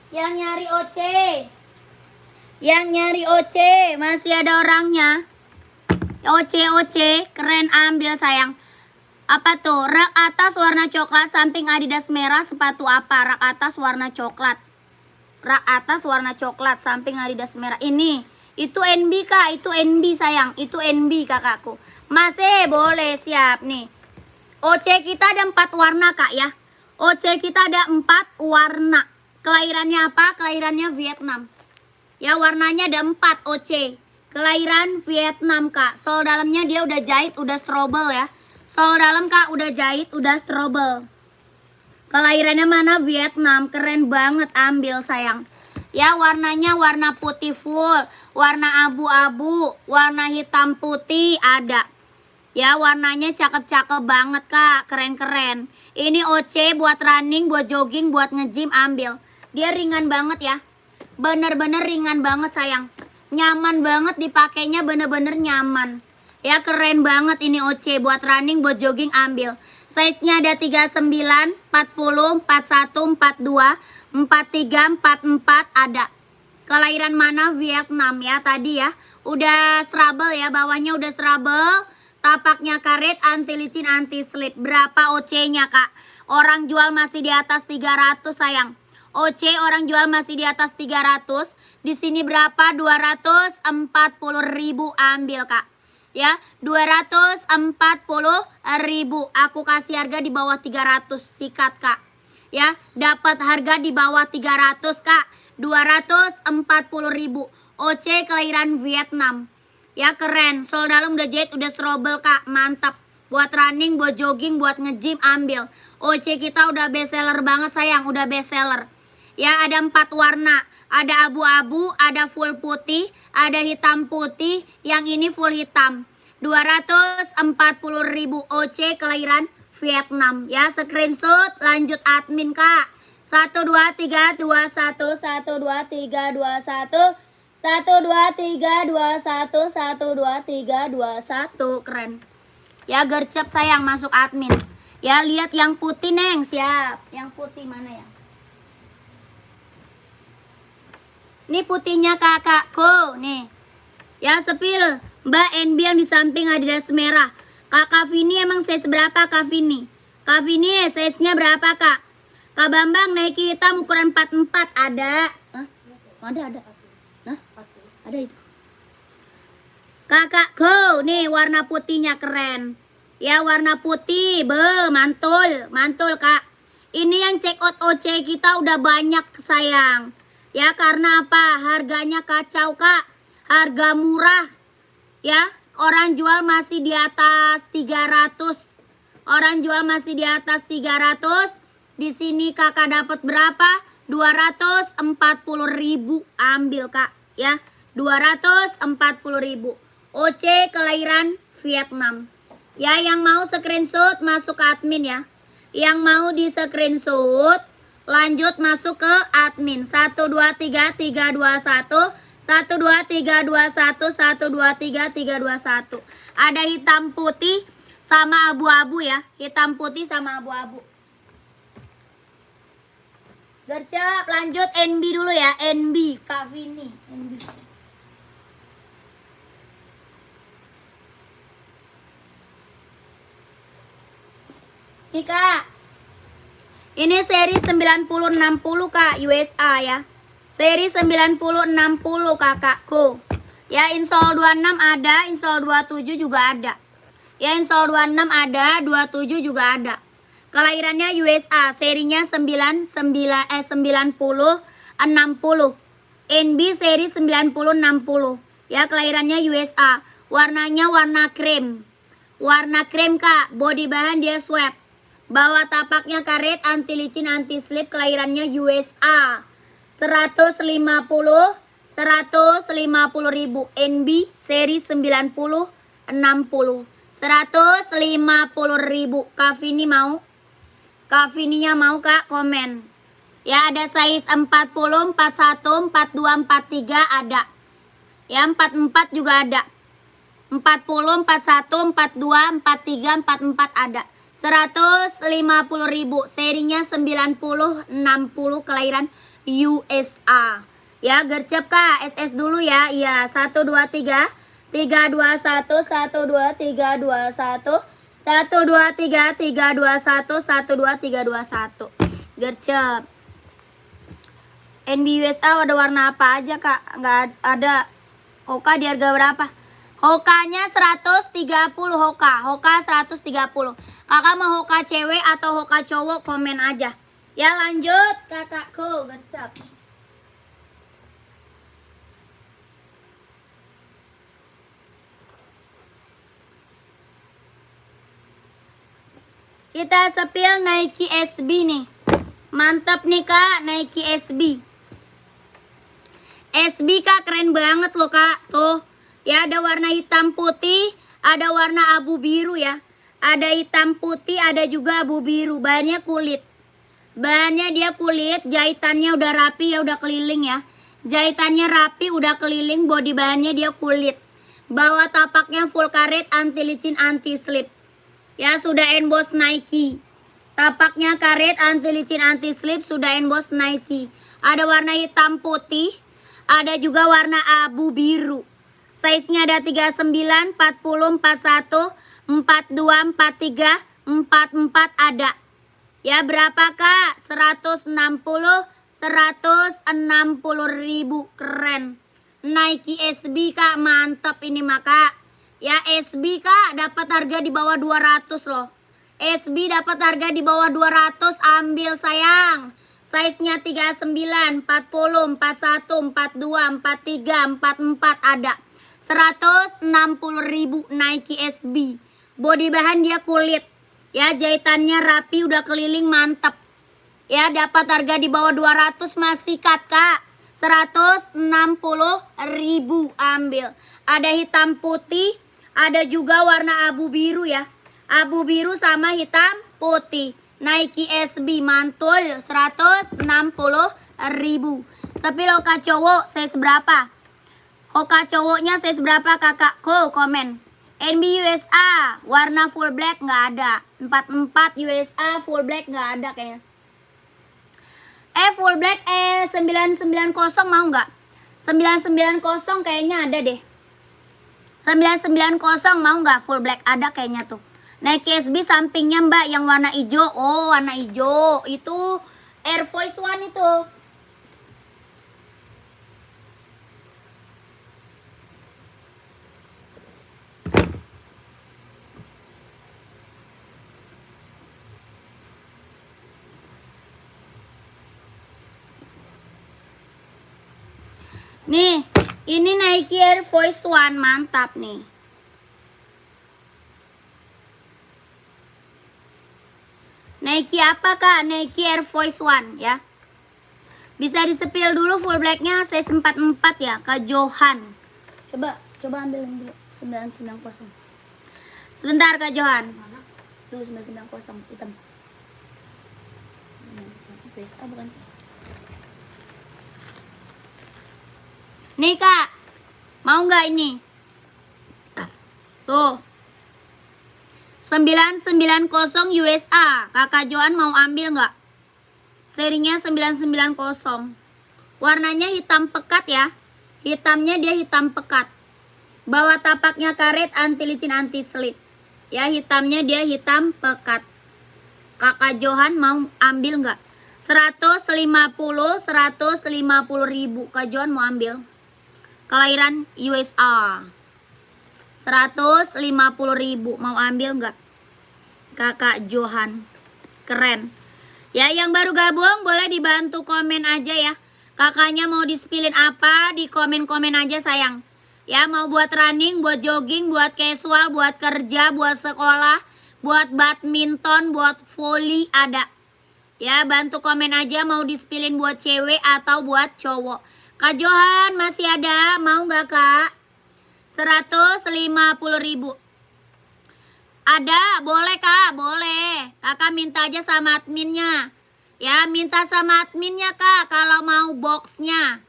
Yang nyari OC. Yang nyari OC masih ada orangnya. OC keren, ambil sayang. Apa tuh? Rak atas warna coklat, samping Adidas merah, sepatu apa? Rak atas warna coklat. Rak atas warna coklat, samping Adidas merah. Ini, itu NB kak, itu NB sayang. Itu NB kakakku. Masih boleh, siap nih. OC kita ada 4 warna kak ya. OC kita ada 4 warna. Kelahirannya apa? Kelahirannya Vietnam. Ya warnanya ada 4 OC. Kelahiran Vietnam kak. Sol dalamnya dia udah jahit, udah strobel ya. Sol dalam kak udah jahit, udah strobel. Kelahirannya mana? Vietnam. Keren banget, ambil sayang. Ya warnanya warna putih full, warna abu-abu, warna hitam putih ada. Ya warnanya cakep-cakep banget kak, keren-keren. Ini OC buat running, buat jogging, buat nge-gym ambil. Dia ringan banget ya. Bener-bener ringan banget sayang. Nyaman banget dipakainya, bener-bener nyaman. Ya keren banget ini OC buat running, buat jogging ambil. Size-nya ada 39, 40, 41, 42, 43, 44 ada. Kelahiran mana? Vietnam ya tadi ya. Udah strabel ya, bawahnya udah strabel. Tapaknya karet, anti licin, anti slip. Berapa OC-nya kak? Orang jual masih di atas 300 sayang. OC orang jual masih di atas 300. Di sini berapa? 240 ribu ambil kak. Ya 240 ribu. Aku kasih harga di bawah 300, sikat kak. Ya dapat harga di bawah 300 kak. 240 ribu. OC kelahiran Vietnam. Ya keren, sol dalam udah jahit, udah strobel kak, mantap. Buat running, buat jogging, buat nge-gym ambil. OC kita udah best seller banget sayang, udah best seller. Ya ada 4 warna, ada abu-abu, ada full putih, ada hitam putih, yang ini full hitam. 240 ribu OC kelahiran Vietnam. Ya screenshot, lanjut admin kak. 1 2 3 2 1 1 2 3 2 1 1 2 3 2 1 1 2 3 2 1. Keren. Ya gercep sayang masuk admin. Ya lihat yang putih Neng, siap. Yang putih mana ya? Ini putihnya kakakku nih. Ya sepil Mbak NB yang di samping Adidas merah. Kakak Vini emang size berapa Kak Vini? Kak Vini size-nya berapa Kak? Kak Bambang Nike hitam ukuran 44 ada. Hah? Ada. Hah? Ada itu. Kakakku nih warna putihnya keren. Ya warna putih, mantul Kak. Ini yang check out OC kita udah banyak sayang. Ya karena apa? Harganya kacau Kak. Harga murah. Ya, orang jual masih di atas 300. Orang jual masih di atas 300. Di sini Kakak dapat berapa? 240.000. Ambil Kak, ya. 240.000. OC kelahiran Vietnam. Ya, yang mau screenshot masuk ke admin ya. Yang mau di screenshot lanjut masuk ke admin. 1 2 3 3 2 1 1 2 3 2 1 1 2 3 3 2 1. Ada hitam putih sama abu-abu ya. Hitam putih sama abu-abu. Gercep lanjut NB dulu ya. NB Kak Vini. NB. Nih Kak. Ini seri 9060 Kak, USA ya. Seri 9060 kakakku. Ya install 26 ada, install 27 juga ada. Ya install 26 ada, 27 juga ada. Kelahirannya USA, serinya 90 60. NB seri 9060. Ya kelahirannya USA. Warnanya warna krem. Warna krem Kak, body bahan dia sweat. Bawah tapaknya karet, anti licin, anti slip, kelahirannya USA. 150.000 NB seri 9060. 150.000. Kak Vini mau? Kak Vininya mau Kak, komen. Ya ada size 40, 41, 42, 43 ada. Ya 44 juga ada. 40, 41, 42, 43, 44 ada. 150.000. Serinya 9060 kelahiran USA. Ya gercep Kak, SS dulu ya. Iya 1 2 3 3 2 1 1 2 3 2 1 1 2 3 3 2 1 1 2 3 2 1. Gercep. NB USA ada warna apa aja Kak? Nggak ada. Hoka di harga berapa? Hokanya 130 Hoka. Hoka 130. Kakak mau Hoka cewek atau Hoka cowok komen aja. Ya lanjut kakakku gercep. Kita sepil Nike SB nih. Mantap nih Kak, Nike SB. SB Kak keren banget loh Kak. Tuh. Ya ada warna hitam putih, ada warna abu biru ya. Ada hitam putih, ada juga abu biru. Bahannya kulit. Bahannya dia kulit, jahitannya udah rapi ya, udah keliling ya. Jahitannya rapi, udah keliling, body bahannya dia kulit. Bawah tapaknya full karet, anti licin, anti slip. Ya sudah emboss Nike. Tapaknya karet, anti licin, anti slip, sudah emboss Nike. Ada warna hitam putih, ada juga warna abu biru. Size-nya ada 39, 40, 41, 42, 43, 44 ada. Ya berapa Kak? 160, 160.000. Keren. Nike SB Kak, mantap ini mah Kak. Ya SB Kak dapat harga di bawah 200 loh. SB dapat harga di bawah 200, ambil sayang. Size-nya 39, 40, 41, 42, 43, 44 ada. 160.000 Nike SB. Body bahan dia kulit. Ya jahitannya rapi, udah keliling, mantep. Ya dapat harga di bawah 200, masih cut Kak. 160.000 ambil. Ada hitam putih, ada juga warna abu biru ya. Abu biru sama hitam putih. Nike SB mantul 160.000. Sepil Hoka cowok size berapa? Hoka cowoknya size berapa kakakku? Komen. NB USA warna full black nggak ada. 44 USA full black nggak ada kayaknya. Full black 990 mau nggak? 990 kayaknya ada deh. 990 mau nggak? Full black ada kayaknya tuh. Nike SB sampingnya mbak yang warna hijau. Oh warna hijau itu Air Force One itu. Nih, ini Nike Air Force One mantap nih. Nike apa kak? Nike Air Force One ya. Bisa disepil dulu full blacknya size 44 ya, Kak Johan. Coba ambil dulu 990. Sebentar Kak Johan. Tuh 990 hitam. PSA bukan sih. Nih kak, mau nggak ini? Tuh 990 USA. Kakak Johan mau ambil nggak? Serinya 990. Warnanya hitam pekat ya. Hitamnya dia hitam pekat. Bawah tapaknya karet, anti licin, anti slip. Ya hitamnya dia hitam pekat. Kakak Johan mau ambil nggak? 150 ribu. Kak Johan mau ambil. Kelahiran USA. 150 ribu. Mau ambil nggak? Kakak Johan. Keren. Ya yang baru gabung boleh dibantu komen aja ya. Kakaknya mau dispilin apa? Di komen-komen aja sayang. Ya mau buat running, buat jogging, buat casual, buat kerja, buat sekolah, buat badminton, buat volley ada. Ya bantu komen aja mau dispilin buat cewek atau buat cowok. Kak Johan masih ada, mau nggak kak? 150 ribu. Ada, boleh kak, boleh. Kakak minta aja sama adminnya. Ya, minta sama adminnya kak, kalau mau boxnya.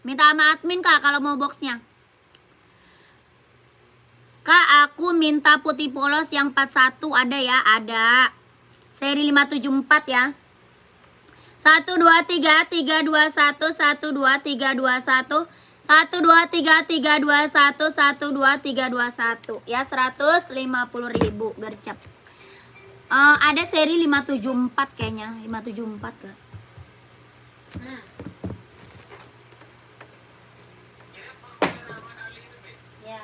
Minta sama admin kak, kalau mau boxnya. Kak, aku minta putih polos yang 41 ada ya, ada. Seri 574 ya. 1 2 3 3 2 1 1 2 3 2 1 1 2 3 3 2 1 1 2 3 2 1 ya 150 ribu gercep. Ada seri 574 kayaknya 574 kak. Nah. Ya.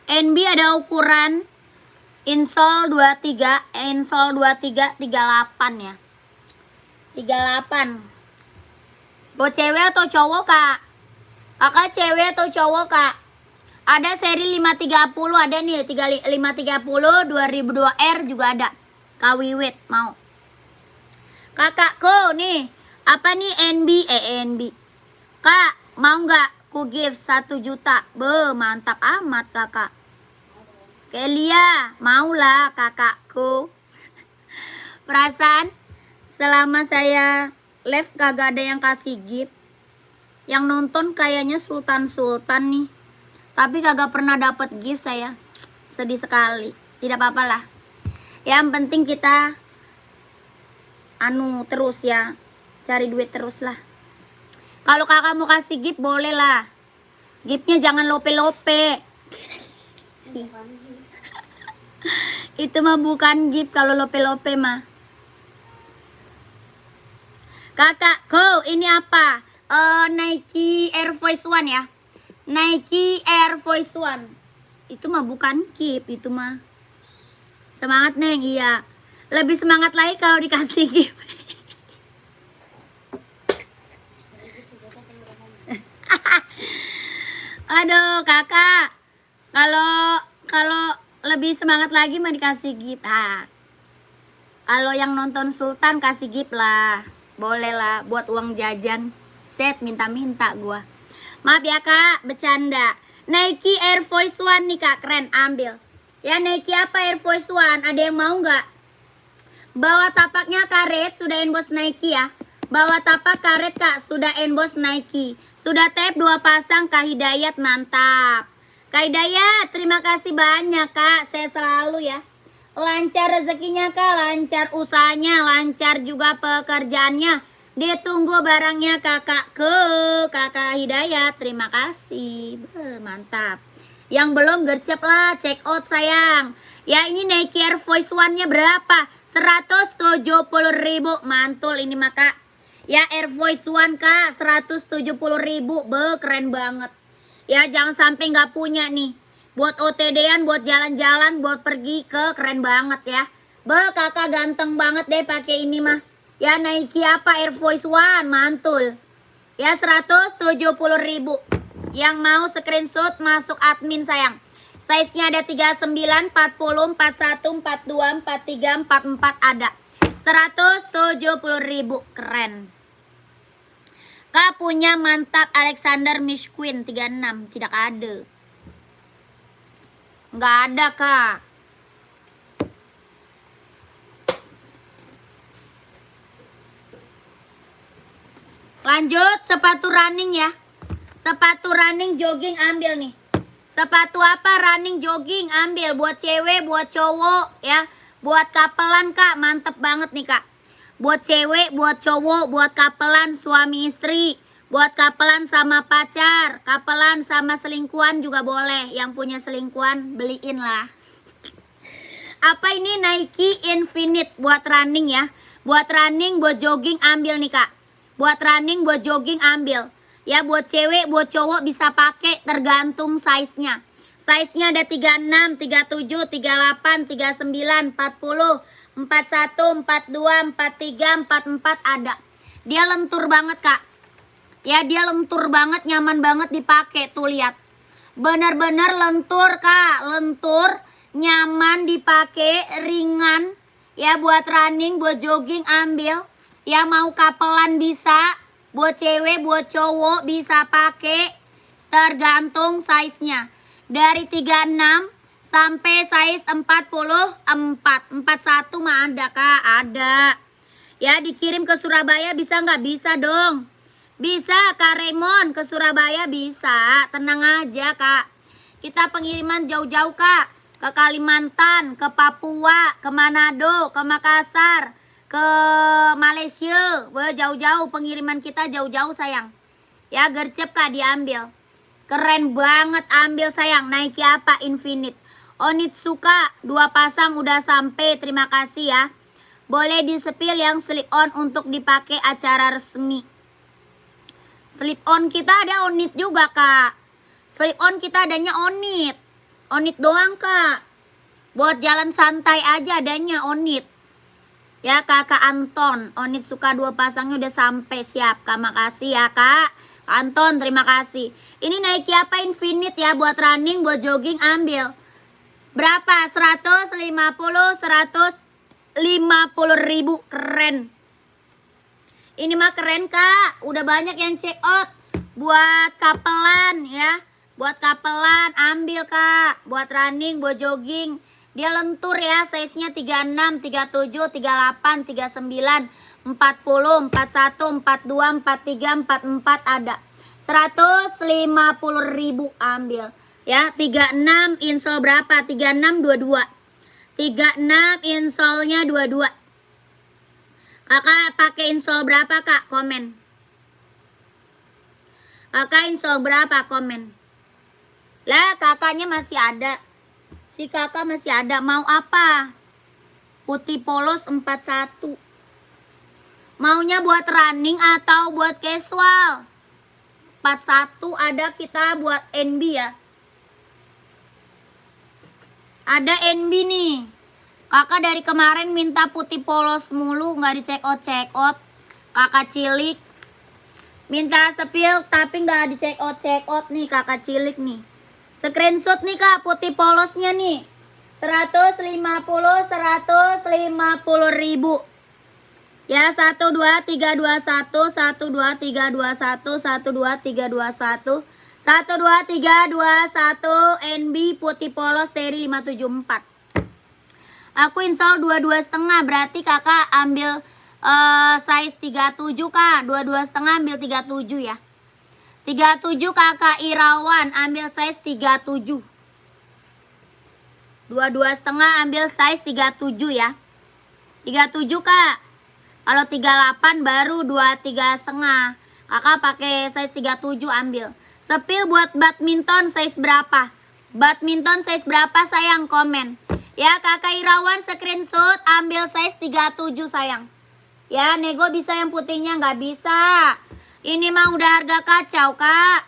NB ada ukuran insole 23, insole 23 38 ya. 38. Buat cewek atau cowok, Kak? Kakak cewek atau cowok, Kak? Ada seri 530 ada nih, 530 2002R juga ada. Kak Wiwit mau. Kakakku nih, apa nih NB? Kak, mau nggak ku gift 1 juta? Be, mantap amat, Kakak. Kelia, maulah kakakku. Perasaan selama saya live kagak ada yang kasih gift. Yang nonton kayaknya sultan-sultan nih. Tapi kagak pernah dapat gift saya. Sedih sekali. Tidak apa-apa lah. Yang penting kita terus ya. Cari duit terus lah. Kalau kakak mau kasih gift boleh lah. Giftnya jangan lope-lope. Itu mah bukan gift kalau lope-lope mah. Kakakku ini apa? Nike Air Force One ya. Nike Air Force One. Itu mah bukan gift, itu mah. Semangat Neng, iya. Lebih semangat lagi kalau dikasih gift. Aduh, kakak. Kalau lebih semangat lagi mah dikasih gift. Kalau yang nonton Sultan kasih gift lah. Boleh lah buat uang jajan. Set minta-minta gua. Maaf ya kak, bercanda. Nike Air Force One nih kak, keren, ambil. Ya Nike apa Air Force One, ada yang mau nggak? Bawah tapaknya karet, sudah emboss Nike ya. Bawah tapak karet kak, sudah emboss Nike. Sudah tap 2 pasang Kak Hidayat, mantap. Kak Hidayat, terima kasih banyak kak, saya selalu ya. Lancar rezekinya kak, lancar usahanya, lancar juga pekerjaannya. Ditunggu barangnya kakak Kakak Hidayat, terima kasih. Mantap. Yang belum gercep lah, check out sayang. Ya ini Nike Air Force One-nya berapa? 170.000, mantul ini maka. Ya Air Force One kak, 170.000, keren banget. Ya jangan sampai nggak punya nih. Buat OTD-an, buat jalan-jalan, buat pergi ke, keren banget ya. Kakak ganteng banget deh pakai ini mah. Ya Nike apa Air Force One, mantul. Ya 170.000. Yang mau screenshot masuk admin sayang. Size-nya ada 39, 40, 41, 42, 43, 44 ada. 170.000, keren. Kak punya mantap Alexander Miss Queen 36, tidak ada. Nggak ada kak. Lanjut sepatu running ya. Sepatu running jogging ambil nih. Sepatu apa running jogging ambil. Buat cewek, buat cowok ya. Buat kapelan kak, mantep banget nih kak. Buat cewek, buat cowok, buat kapelan suami istri. Buat kapelan sama pacar. Kapelan sama selingkuhan juga boleh. Yang punya selingkuhan beliin lah. Apa ini Nike Infinite buat running ya. Buat running, buat jogging ambil nih kak. Buat running, buat jogging ambil. Ya buat cewek, buat cowok bisa pakai tergantung size-nya. Size-nya ada 36, 37, 38, 39, 40, 41, 42, 43, 44 ada. Dia lentur banget kak. Ya dia lentur banget, nyaman banget dipakai. Tuh lihat. Bener-bener lentur kak. Lentur, nyaman dipakai, ringan. Ya buat running, buat jogging ambil. Ya mau kapelan bisa. Buat cewek, buat cowok bisa pakai. Tergantung size-nya. Dari 36 sampai size 44. 41 mah ada kak, ada. Ya dikirim ke Surabaya bisa nggak? Bisa dong. Bisa Kak Raymond, ke Surabaya bisa. Tenang aja kak. Kita pengiriman jauh-jauh kak. Ke Kalimantan, ke Papua, ke Manado, ke Makassar, ke Malaysia. Jauh-jauh pengiriman kita jauh-jauh sayang. Ya gercep kak diambil. Keren banget ambil sayang. Nike apa Infinite. Onitsuka 2 pasang udah sampai. Terima kasih ya. Boleh di sepil yang slip on untuk dipakai acara resmi. Slip on kita ada Onit juga kak. Slip on kita adanya Onit. Onit doang kak. Buat jalan santai aja adanya Onit. Ya kakak Anton. Onitsuka 2 pasangnya udah sampai siap kak. Makasih ya kak Anton, terima kasih. Ini Nike apa Infinite ya. Buat running, buat jogging ambil. Berapa? 150, 150.000. Keren. Ini mah keren kak. Udah banyak yang check out. Buat kapelan ya. Buat kapelan ambil kak. Buat running, buat jogging. Dia lentur ya. Size-nya 36, 37, 38, 39, 40, 41, 42, 43, 44 ada. 150.000 ambil. Ya 36 insole berapa? 36, 22. 36 insole-nya 22. Kakak pakai insole berapa kak? Komen. Kakak insole berapa? Komen. Lah kakaknya masih ada. Si kakak masih ada. Mau apa? Putih polos 41. Maunya buat running atau buat casual? 41 ada kita buat NB ya. Ada NB nih. Kakak dari kemarin minta putih polos mulu, nggak di check out. Kakak cilik minta sepil tapi nggak di check out nih kakak cilik nih. Screenshot nih kak putih polosnya nih. 150.000. Ya 12321, 12321, 12321, 1, 2, 3, 2, 1 NB putih polos seri 574. Aku install 22,5, berarti kakak ambil size 37 kak. 22,5 ambil 37 ya. 37 kakak Irawan ambil size 37. 22,5 ambil size 37 ya. 37 kak. Kalau 38 baru 23,5. Kakak pakai size 37 ambil. Sepil buat badminton size berapa? Badminton size berapa sayang, komen. Ya kakak Irawan screenshot ambil size 37 sayang. Ya nego bisa yang putihnya, nggak bisa. Ini mah udah harga kacau kak.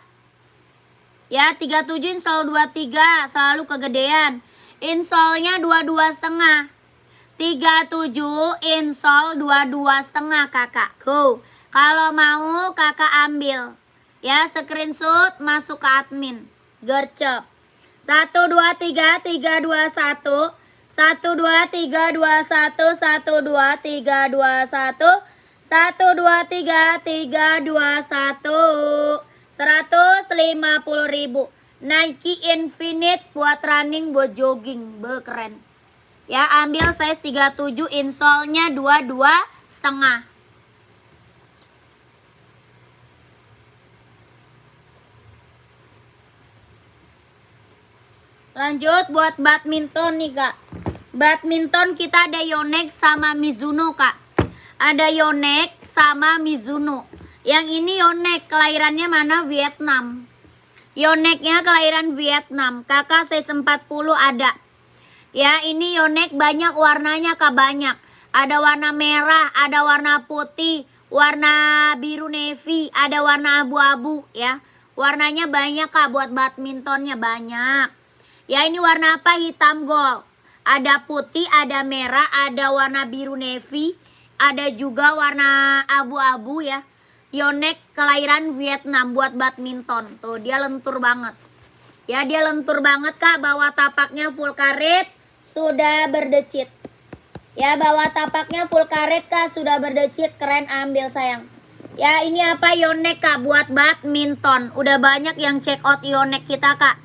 Ya 37 install 23 selalu kegedean. Installnya 22,5. 37 install 22,5 kakak. Go. Kalau mau kakak ambil. Ya screenshot masuk ke admin. Gercep. 1, 2, 3, 3, 2, 1. 1, 2, 3, 2, 1. 1, 2, 3, 2, 1. 1, 2, 3, 3, 2, 1. 150.000. Nike Infinite buat running, buat jogging. Keren. Ya ambil size 37, installnya 22,5. Lanjut buat badminton nih kak. Badminton kita ada Yonex sama Mizuno kak. Ada Yonex sama Mizuno. Yang ini Yonex kelahirannya mana? Vietnam. Yonexnya kelahiran Vietnam. Kakak size 40 ada. Ya ini Yonex banyak warnanya kak, banyak. Ada warna merah, ada warna putih, warna biru navy, ada warna abu-abu ya. Warnanya banyak kak, buat badmintonnya banyak. Ya ini warna apa? Hitam gold. Ada putih, ada merah, ada warna biru navy, ada juga warna abu-abu ya. Yonex kelahiran Vietnam buat badminton. Tuh dia lentur banget. Ya dia lentur banget kak, bawah tapaknya full karet, sudah berdecit. Ya bawah tapaknya full karet kak, sudah berdecit, keren, ambil sayang. Ya ini apa? Yonex kak buat badminton. Udah banyak yang check out Yonex kita kak.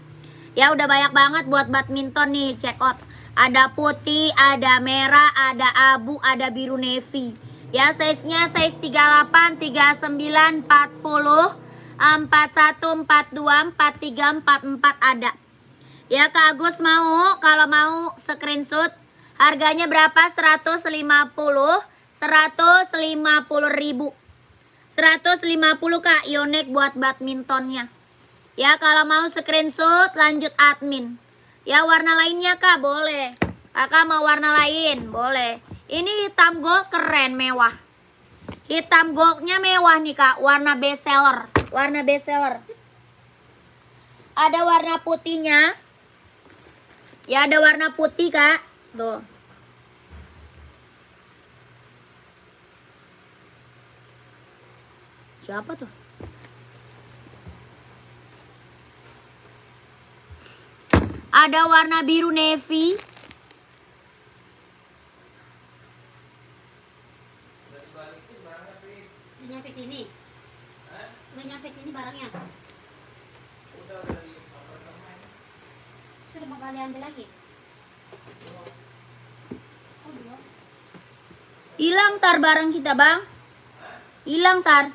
Ya udah banyak banget buat badminton nih check out. Ada putih, ada merah, ada abu, ada biru navy. Ya size-nya size 38, 39, 40, 41, 42, 43, 44 ada. Ya Kak Agus mau, kalau mau screenshot. Harganya berapa? 150, 150.000. 150 Kak Yonex buat badmintonnya. Ya kalau mau screenshot lanjut admin. Ya warna lainnya kak boleh. Kakak mau warna lain boleh. Ini hitam gold keren, mewah. Hitam goldnya mewah nih kak. Warna best seller. Warna best seller. Ada warna putihnya. Ya ada warna putih kak. Tuh. Siapa tuh? Ada warna biru navy. Udah nyampe sini. Udah nyampe sini barangnya. Sudah mau kali ambil lagi. Oh, dua. Hilang tar barang kita bang. Hilang tar.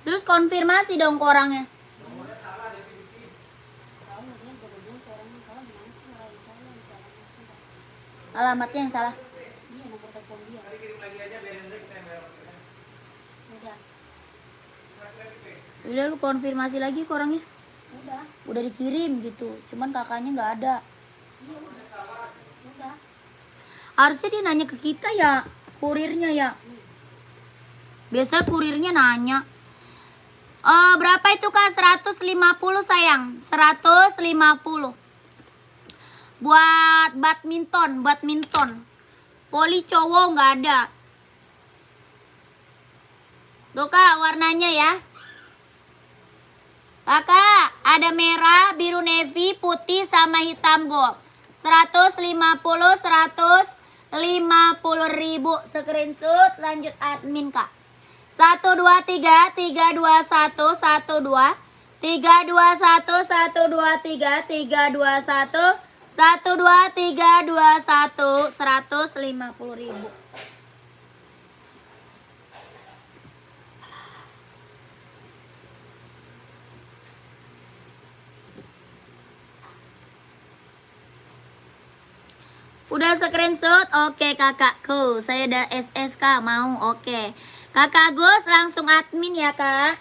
Terus konfirmasi dong ke orangnya. Alamatnya yang salah. Iya, nomor telepon dia. Udah. Udah lu konfirmasi lagi ke orangnya. Udah dikirim gitu. Cuman kakaknya nggak ada. Iya, udah. Harusnya dia nanya ke kita ya, kurirnya ya. Biasa kurirnya nanya. Berapa itu kak? 150 sayang. 150. Buat badminton. Voli cowok nggak ada. Tuh kak warnanya ya. Kakak ada merah, biru navy, putih sama hitam gold. 150, 150.000. Screenshot lanjut admin kak. 1 2 3 3 2 1 1 2 3 2 1 1 2 3 3 2 1 1 2 3 2 1 150.000. Udah screenshot? Oke kakakku, saya ada SSK mau. Oke Kakak Gus langsung admin ya kak.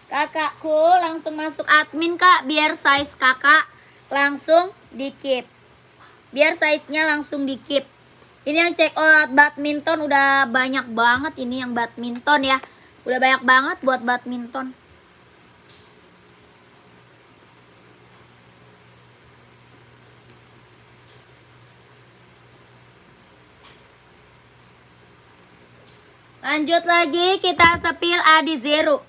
Kakakku langsung masuk admin kak, biar size kakak langsung di keep. Biar size-nya langsung di keep. Ini yang check out badminton udah banyak banget, ini yang badminton ya. Udah banyak banget buat badminton. Lanjut lagi, kita sepil Adi Zero.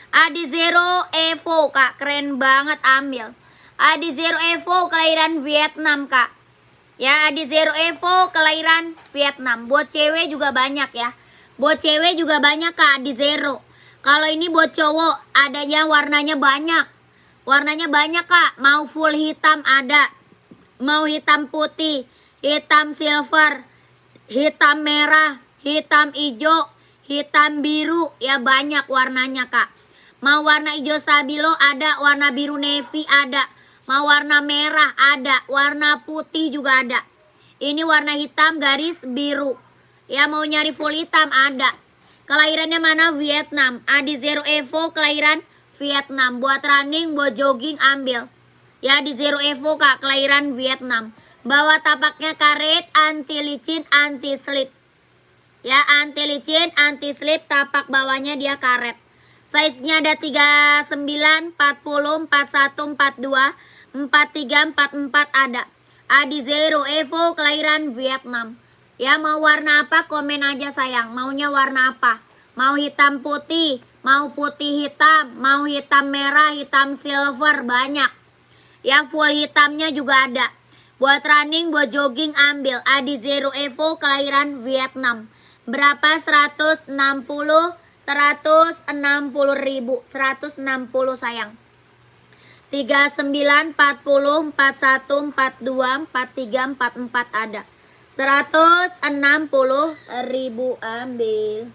Adi Zero Evo kak, keren banget, ambil. Adi Zero Evo kelahiran Vietnam kak. Ya, Adi Zero Evo kelahiran Vietnam. Buat cewek juga banyak ya. Buat cewek juga banyak kak Adi Zero. Kalau ini buat cowok adanya warnanya banyak. Warnanya banyak kak. Mau full hitam ada. Mau hitam putih, hitam silver, hitam merah, hitam hijau, hitam biru, ya banyak warnanya kak. Mau warna hijau stabilo ada, warna biru navy ada, mau warna merah ada, warna putih juga ada. Ini warna hitam garis biru, ya mau nyari full hitam ada. Kelahirannya mana? Vietnam. Adi Zero Evo kelahiran Vietnam. Buat running, buat jogging ambil. Ya Adi Zero Evo kak, kelahiran Vietnam. Bawa tapaknya karet, anti licin, anti slip. Ya, anti licin, anti slip, tapak bawahnya dia karet. Size-nya ada 39, 40, 41, 42, 43, 44 ada. Adi Zero Evo kelahiran Vietnam. Ya, mau warna apa komen aja sayang. Maunya warna apa? Mau hitam putih, mau putih hitam, mau hitam merah, hitam silver, banyak. Ya, full hitamnya juga ada. Buat running, buat jogging ambil. Adi Zero Evo kelahiran Vietnam. Berapa? 160 ribu. 160 sayang. 39, 40, 41, 42, 43, 44 ada. 160 ribu ambil.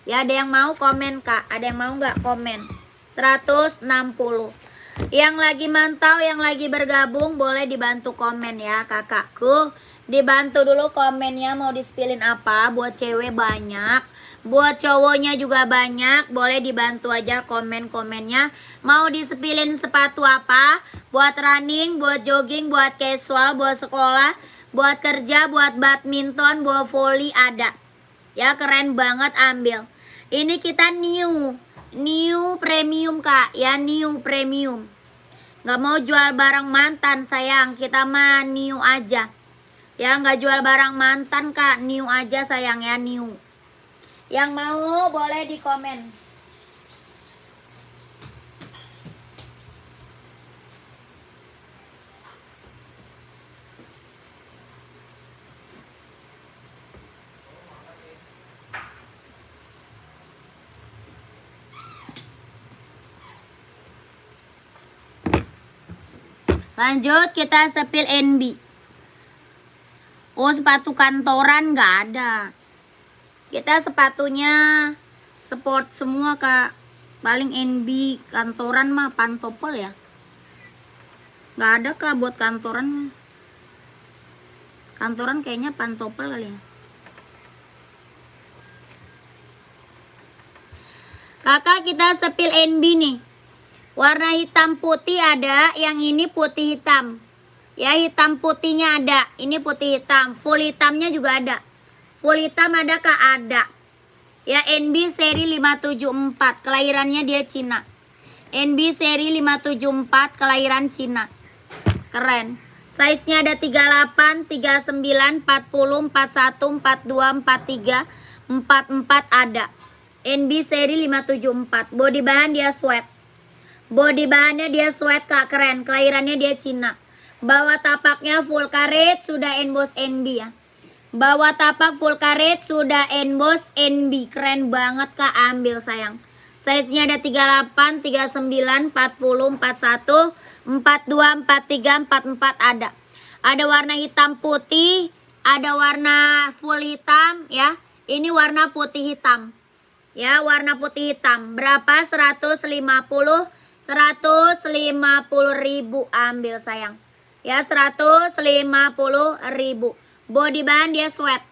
Ya ada yang mau komen kak. Ada yang mau nggak komen? 160. Yang lagi mantau, yang lagi bergabung boleh dibantu komen ya kakakku. Dibantu dulu komennya mau dispilin apa. Buat cewek banyak, buat cowoknya juga banyak. Boleh dibantu aja komen-komennya. Mau disepilin sepatu apa? Buat running, buat jogging, buat casual, buat sekolah, buat kerja, buat badminton, buat volley ada. Ya keren banget ambil. Ini kita new premium kak. Ya new premium. Gak mau jual barang mantan sayang. Kita mah new aja. Ya nggak jual barang mantan kak, new aja sayang ya, new. Yang mau boleh di komen. Lanjut kita sepil NB. Oh sepatu kantoran nggak ada. Kita sepatunya sport semua kak. Paling NB kantoran mah pantopel ya. Nggak ada kak buat kantoran. Kantoran kayaknya pantopel kali ya. Kakak kita sepil NB nih. Warna hitam putih ada. Yang ini putih hitam. Ya hitam putihnya ada. Ini putih hitam. Full hitamnya juga ada. Full hitam ada kak? Ada. Ya NB seri 574. Kelahirannya dia Cina. NB seri 574. Kelahiran Cina. Keren. Size-nya ada 38, 39, 40, 41, 42, 43, 44 ada. NB seri 574. Body bahan dia sweat. Body bahannya dia sweat kak. Keren. Kelahirannya dia Cina. Bawah tapaknya full karet, sudah emboss NB ya. Bawah tapak full karet sudah emboss NB. Keren banget Kak, ambil sayang. Size-nya ada 38, 39, 40, 41, 42, 43, 44 ada. Ada warna hitam putih, ada warna full hitam ya. Ini warna putih hitam. Ya, warna putih hitam. Berapa? 150 ribu ambil sayang. Ya, 150 ribu. Body bahan dia sweat.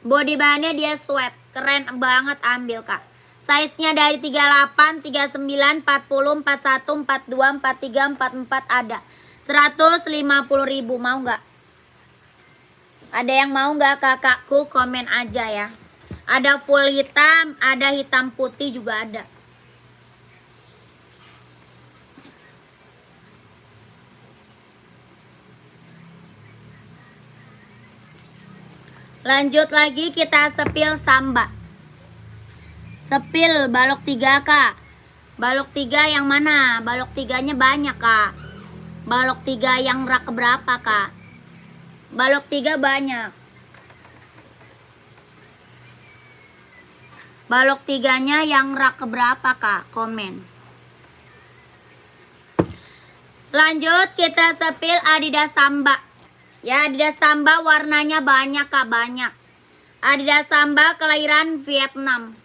Body bahannya dia sweat. Keren banget, ambil Kak. Size-nya dari 38, 39, 40, 41, 42, 43, 44 ada. 150 ribu, mau nggak? Ada yang mau nggak kakakku? Komen aja ya. Ada full hitam, ada hitam putih juga ada. Lanjut lagi kita sepil samba. Sepil balok 3 Kak. Balok 3 yang mana? Balok 3-nya banyak Kak. Balok 3 yang rak berapa Kak? Balok 3 banyak. Balok 3-nya yang rak berapa Kak? Komen. Lanjut kita sepil Adidas Samba. Ya, Adidas Samba warnanya banyak Kak, banyak. Adidas Samba kelahiran Vietnam.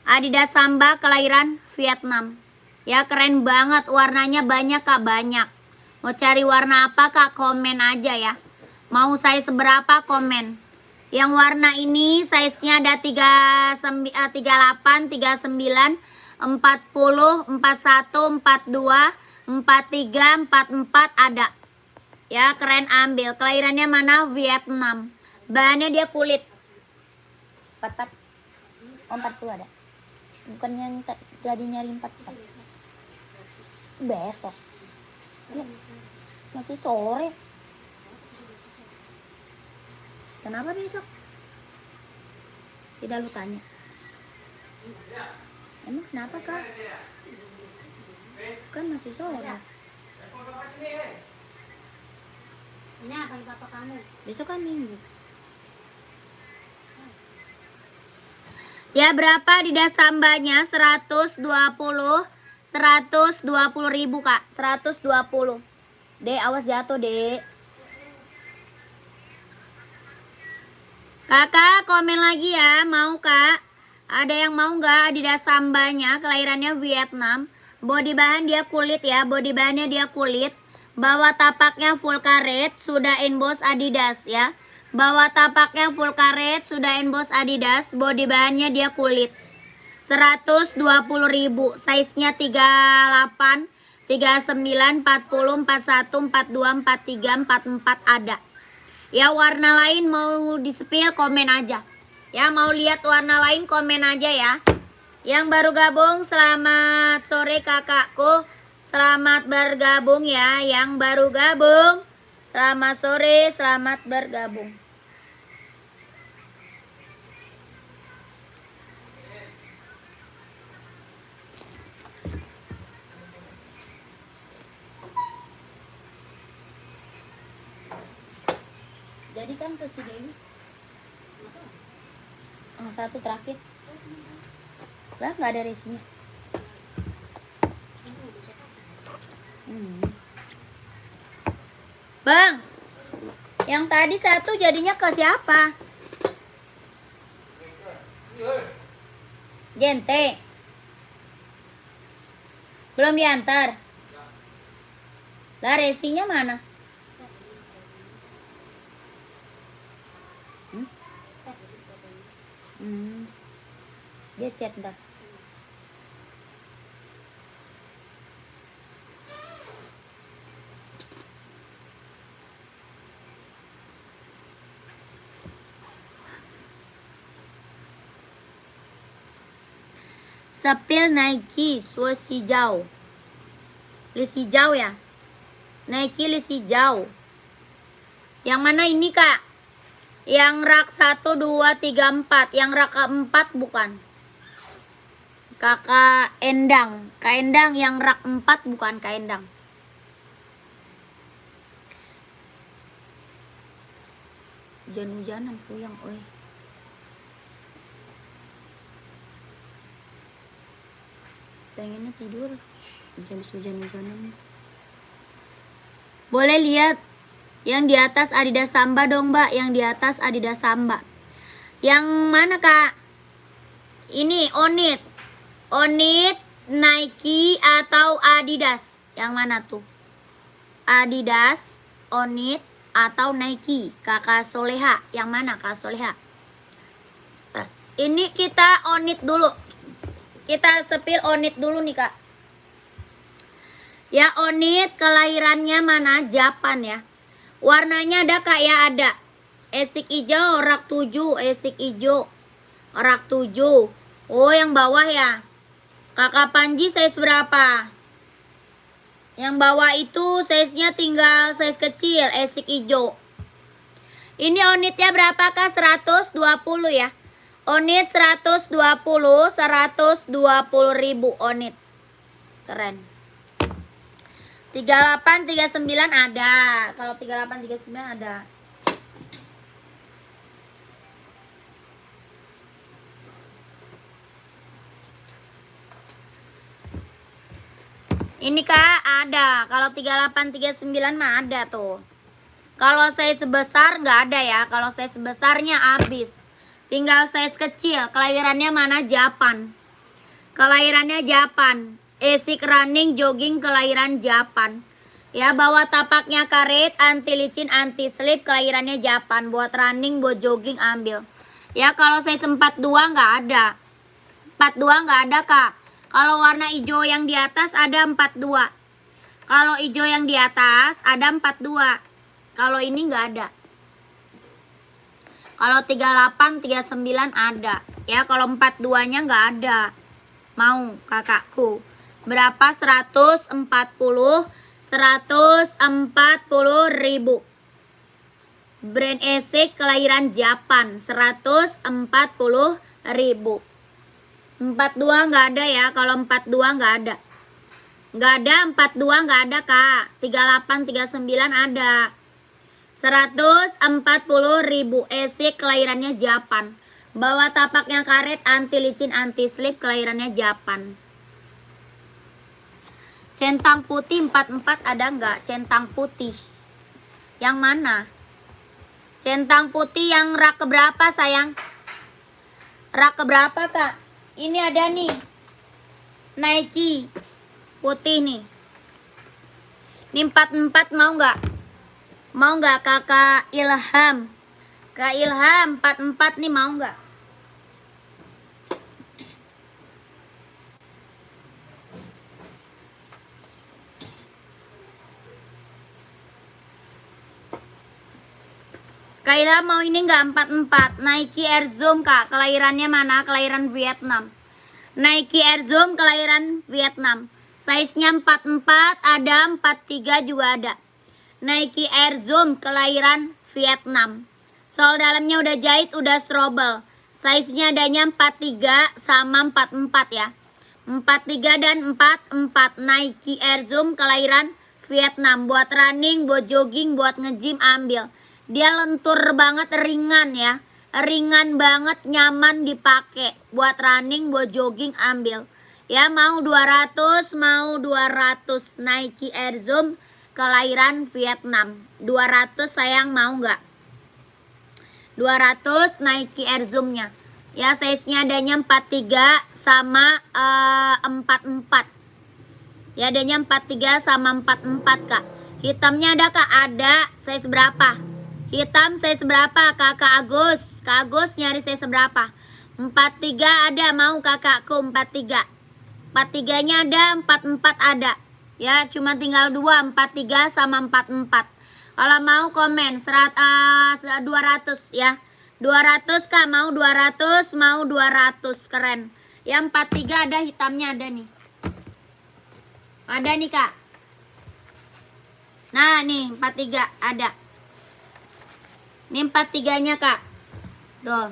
Adidas Samba kelahiran Vietnam. Ya, keren banget, warnanya banyak Kak, banyak. Mau cari warna apa Kak? Komen aja ya. Mau size seberapa? Komen. Yang warna ini size-nya ada 38, 39, 40, 41, 42, 43, 44 ada. Ya, keren, ambil. Kelahirannya mana? Vietnam. Bahannya dia kulit. 44. Oh, 40 ada. Bukan yang tadi nyari 44. Besok. Ya, masih sore. Kenapa besok? Tidak lu tanya. Emang kenapa Kak? Kan masih sore. Ini apa bapak kamu? Besok kan minggu. Ya, berapa Adidas Sambanya? 120 ribu Kak. 120. Dek, awas jatuh Dek. Kakak komen lagi ya, mau Kak? Ada yang mau nggak Adidas Sambanya? Kelahirannya Vietnam. Body bahan dia kulit ya, body bahannya dia kulit. Bawah tapaknya full karet, sudah emboss Adidas ya. Bawah tapaknya full karet, sudah emboss Adidas. Body bahannya dia kulit. 120 ribu. Size-nya 38, 39, 40, 41, 42, 43, 44 ada. Ya, warna lain mau di-spill komen aja. Ya, mau lihat warna lain komen aja ya. Yang baru gabung selamat sore kakakku. Selamat bergabung ya. Yang baru gabung selamat sore, selamat bergabung. Jadi kan ke si Dewi yang satu terakhir lah nggak ada resinya. Bang, yang tadi satu jadinya ke siapa? Gente belum diantar. Lah resinya mana? Dia chat ntar. Sepil Nike sus hijau. Lis hijau ya? Nike lis hijau. Yang mana ini Kak? Yang rak 1, 2, 3, 4. Yang rak 4 bukan. Kakak Endang. Kak Endang yang rak 4 bukan Kak Endang. Hujan-hujanan puyeng, oi. Pengennya tidur. Hujan-hujanan. Boleh lihat yang di atas Adidas Samba dong, Mbak. Yang di atas Adidas Samba. Yang mana, Kak? Ini Onit. Onit, Nike atau Adidas? Yang mana tuh? Adidas, Onit atau Nike? Kakak Soleha. Yang mana, Kak Soleha? Ini kita Onit dulu. Kita sepil Onit dulu nih, Kak. Ya, Onit kelahirannya mana? Japan ya. Warnanya ada, Kak ya? Ada. Esik hijau, rak 7. Esik hijau, rak 7. Oh, yang bawah ya. Kakak Panji size berapa? Yang bawah itu size-nya tinggal size kecil, esik hijau. Ini Onitnya berapa, Kak? 120 ya. Onit 120, 120 ribu Onit. Keren. 38, 39 ada. Kalau 38, 39 ada. Ini, Kak, ada. Kalau 38, 39 mah ada tuh. Kalau saya sebesar nggak ada ya. Kalau saya sebesarnya habis. Tinggal size kecil. Kelahirannya mana? Japan. Kelahirannya Japan. Esik running jogging kelahiran Japan. Ya, bawa tapaknya karet, anti licin, anti slip, kelahirannya Japan. Buat running, buat jogging ambil. Ya, kalau size 42 nggak ada. 42 nggak ada, Kak. Kalau warna hijau yang di atas ada 42. Kalau hijau yang di atas ada 42. Kalau ini nggak ada. Kalau 38, 39 ada. Ya, kalau 42-nya nggak ada. Mau, kakakku. Berapa? 140. 140 ribu. Brand Esik kelahiran Japan. 140 ribu. 42 nggak ada ya. Kalau 42 nggak ada. Nggak ada, 42 nggak ada, Kak. 38, 39 ada. 140 ribu. Esik kelahirannya Japan. Bawa tapaknya karet, anti licin, anti slip, kelahirannya Japan. Centang putih 44 ada nggak? Centang putih. Yang mana? Centang putih yang rak keberapa, sayang? Rak keberapa, Kak? Ini ada nih. Nike. Putih nih. Ini 44 mau nggak? Mau nggak, Kakak Ilham? Kak Ilham 44 nih mau nggak? Kak Ilham mau ini nggak? 44 Nike Air Zoom, Kak. Kelahirannya mana? Kelahiran Vietnam. Nike Air Zoom kelahiran Vietnam. Size-nya 44, ada 43 juga ada. Nike Air Zoom kelahiran Vietnam. Sol dalamnya udah jahit, udah strobel. Size-nya adanya 43 sama 44 ya. 43 dan 44 Nike Air Zoom kelahiran Vietnam. Buat running, buat jogging, buat nge-gym ambil. Dia lentur banget, ringan ya. Ringan banget, nyaman dipakai. Buat running, buat jogging ambil. Ya, mau 200, mau 200 Nike Air Zoom kelahiran Vietnam. 200 sayang, mau nggak? 200 Nike Air Zoom-nya. Ya, size-nya adanya 43 sama 44. Ya, adanya 43 sama 44, Kak. Hitamnya ada, Kak? Ada. Size berapa? Hitam size berapa, Kakak Agus? Kak Agus nyari size berapa? 43 ada, mau kakakku 43. 43-nya ada, 44 ada. Ya, cuma tinggal 2, 43 sama 44. Kalau mau komen 200 ya. 200, Kak, mau 200, mau 200. Keren. Yang 43 ada, hitamnya ada nih. Ada nih, Kak. Nah, nih 43 ada. Ini 43-nya, Kak. Tuh.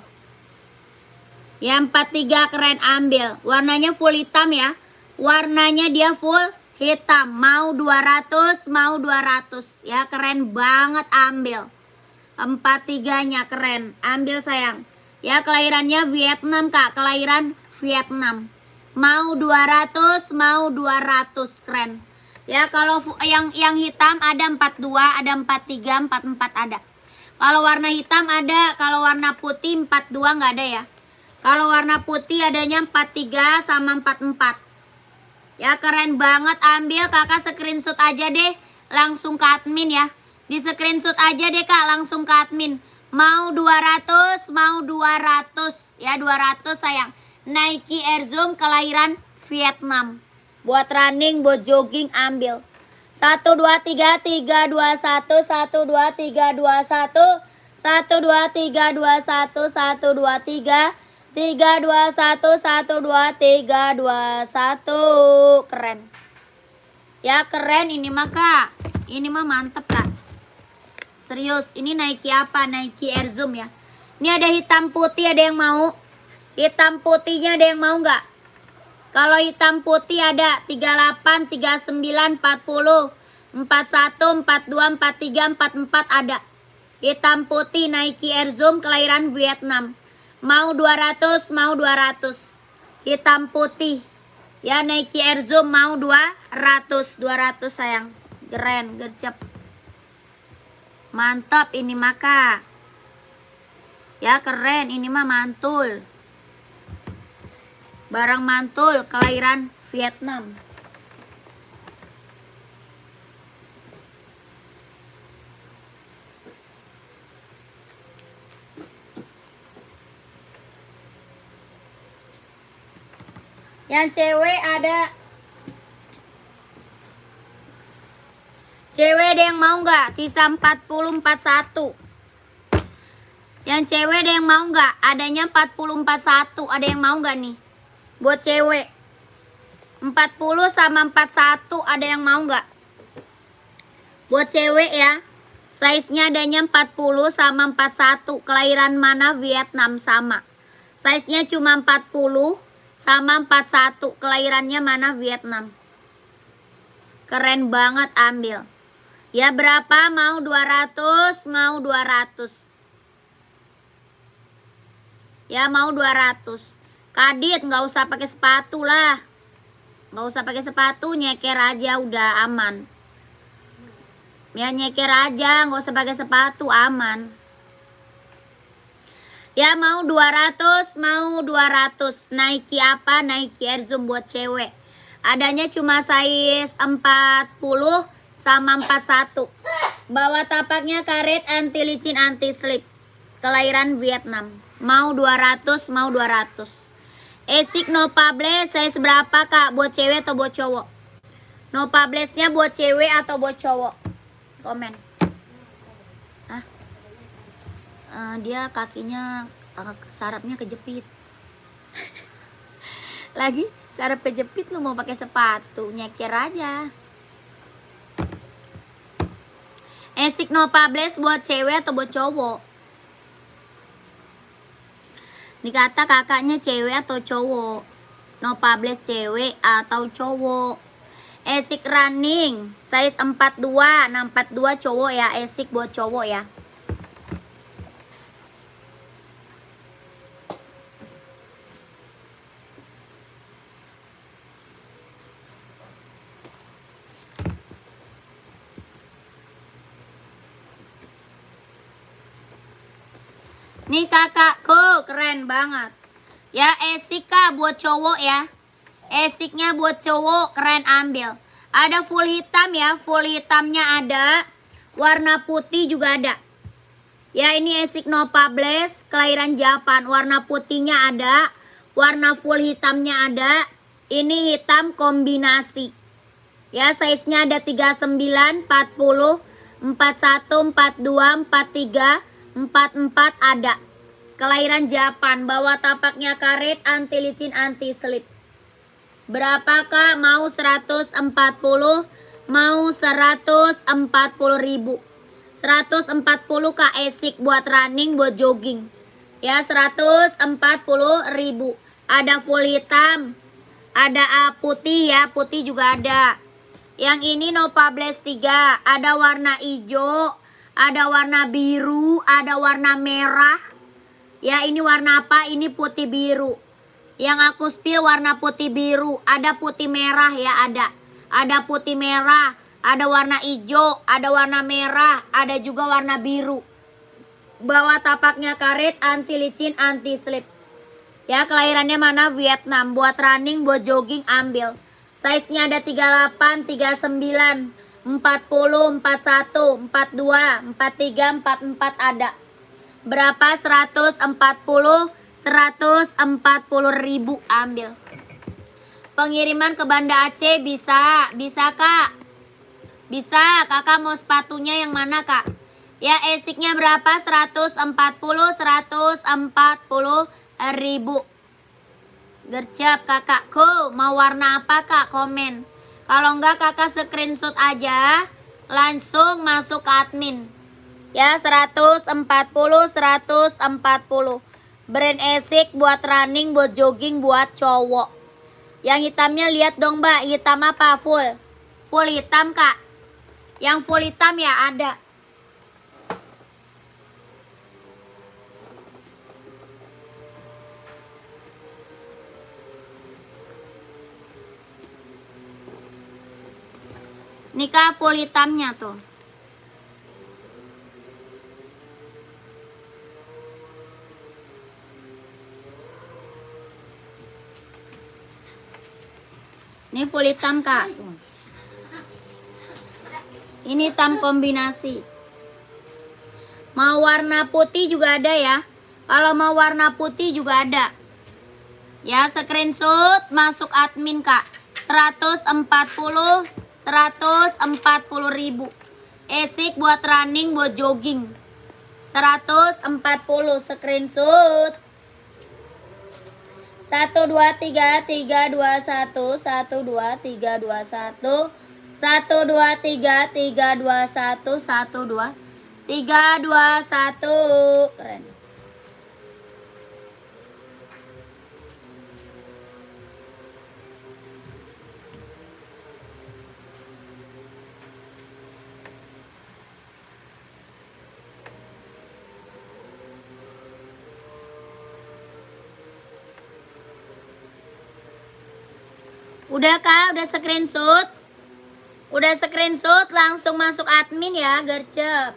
Yang 43 keren, ambil. Warnanya full hitam ya. Warnanya dia full hitam. Mau 200, mau 200. Ya, keren banget, ambil. 43-nya keren. Ambil sayang. Ya kelahirannya Vietnam Kak, kelahiran Vietnam. Mau 200, mau 200 keren. Ya kalau yang hitam ada 42, ada 43, 44 ada. Kalau warna hitam ada, kalau warna putih 42 nggak ada ya. Kalau warna putih adanya 43 sama 44. Ya keren banget, ambil kakak screenshot aja deh, langsung ke admin ya. Di screenshot aja deh kak, langsung ke admin. Mau 200, mau 200. Ya 200 sayang. Nike Air Zoom kelahiran Vietnam. Buat running, buat jogging ambil. 1, 2, 3, 3, 2, 1. 1, 2, 3, 2, 1. 1, 2, 3, 2, 1. 1, 2, 3. 3, 2, 1. 1, 2, 3, 2, 1. Keren. Ya keren ini mah kak. Ini mah mantep kak. Serius, ini Nike apa? Nike Air Zoom ya. Ini ada hitam putih, ada yang mau? Hitam putihnya ada yang mau nggak? Kalau hitam putih ada 38, 39, 40, 41, 42, 43, 44 ada. Hitam putih Nike Air Zoom kelahiran Vietnam. Mau 200, mau 200. Hitam putih. Ya Nike Air Zoom mau 200. 200 sayang. Keren, gercep. Mantap ini maka. Ya keren, ini mah mantul. Barang mantul kelahiran Vietnam. Yang cewek ada. Cewek ada yang mau nggak? Sisa 40, 41. Yang cewek ada yang mau nggak? Adanya 40, 41. Ada yang mau nggak nih? Buat cewek 40 sama 41 ada yang mau nggak? Buat cewek ya. Size-nya adanya 40 sama 41. Kelahiran mana? Vietnam sama. Size-nya cuma 40 sama 41. Kelahirannya mana? Vietnam. Keren banget, ambil. Ya berapa? Mau 200, mau 200. Ya mau 200. Kadit nggak usah pakai sepatu lah. Nggak usah pakai sepatu, nyeker aja udah aman. Ya nyeker aja, nggak usah pakai sepatu, aman. Ya mau 200, mau 200. Nike apa? Nike Air Zoom buat cewek. Adanya cuma size 40 sama 41. Bawa tapaknya karet, anti licin, anti slip. Kelahiran Vietnam. Mau 200, mau 200. Asics no publish size berapa kak? Buat cewek atau buat cowok? No publishnya buat cewek atau buat cowok? Komen. Hah? Dia kakinya sarapnya kejepit. Lagi sarap kejepit lu mau pakai sepatu, nyeker aja. Asics no publish buat cewek atau buat cowok? Dikata kakaknya cewek atau cowok? No publish cewek atau cowok? Asics running size 42. Nah 42 cowok ya. Asics buat cowok ya. Nih kakakku keren banget. Ya Asics kak buat cowok ya. Asicsnya buat cowok keren, ambil. Ada full hitam ya. Full hitamnya ada. Warna putih juga ada. Ya ini Asics no publish kelahiran Japan. Warna putihnya ada. Warna full hitamnya ada. Ini hitam kombinasi. Ya size-nya ada 39, 40, 41, 42, 43. 44 ada. Kelahiran Japan. Bawa tapaknya karet, anti licin, anti slip. Berapa kak? Mau 140, mau 140 ribu. 140 kak Asics buat running, buat jogging. Ya 140 ribu. Ada full hitam, ada putih ya, putih juga ada. Yang ini no publish 3. Ada warna hijau, ada warna biru, ada warna merah. Ya, ini warna apa? Ini putih biru. Yang aku spill warna putih biru, ada putih merah ya, ada. Ada putih merah, ada warna hijau, ada warna merah, ada juga warna biru. Bawah tapaknya karet, anti licin, anti slip. Ya, kelahirannya mana? Vietnam. Buat running, buat jogging, ambil. Size-nya ada 38, 39, 40, 41, 42, 43, 44 ada. Berapa? 140, 140 ribu, ambil. Pengiriman ke Banda Aceh bisa. Bisa, Kak. Bisa. Kakak mau sepatunya yang mana, Kak? Ya, esiknya berapa? 140, 140 ribu. Gercep kakakku, mau warna apa Kak? Komen. Kalau enggak kakak screenshot aja, langsung masuk ke admin. Ya, 140, 140. Brand esik buat running, buat jogging, buat cowok. Yang hitamnya lihat dong Mbak, hitam apa? Full. Full hitam Kak. Yang full hitam ya ada. Nih Kak, full hitamnya tuh. Ini full hitam Kak. Tuh. Ini hitam kombinasi. Mau warna putih juga ada ya. Kalau mau warna putih juga ada. Ya, screenshot masuk admin Kak. 140 ribu. Esik buat running, buat jogging. 140 screenshot. 1 2 3 3 2 1 1 2 3 2 1 1 2 3 3 2 1 1 2 3 2 1. Keren. Udah Kak, udah screenshot. Udah screenshot, langsung masuk admin ya, gercep.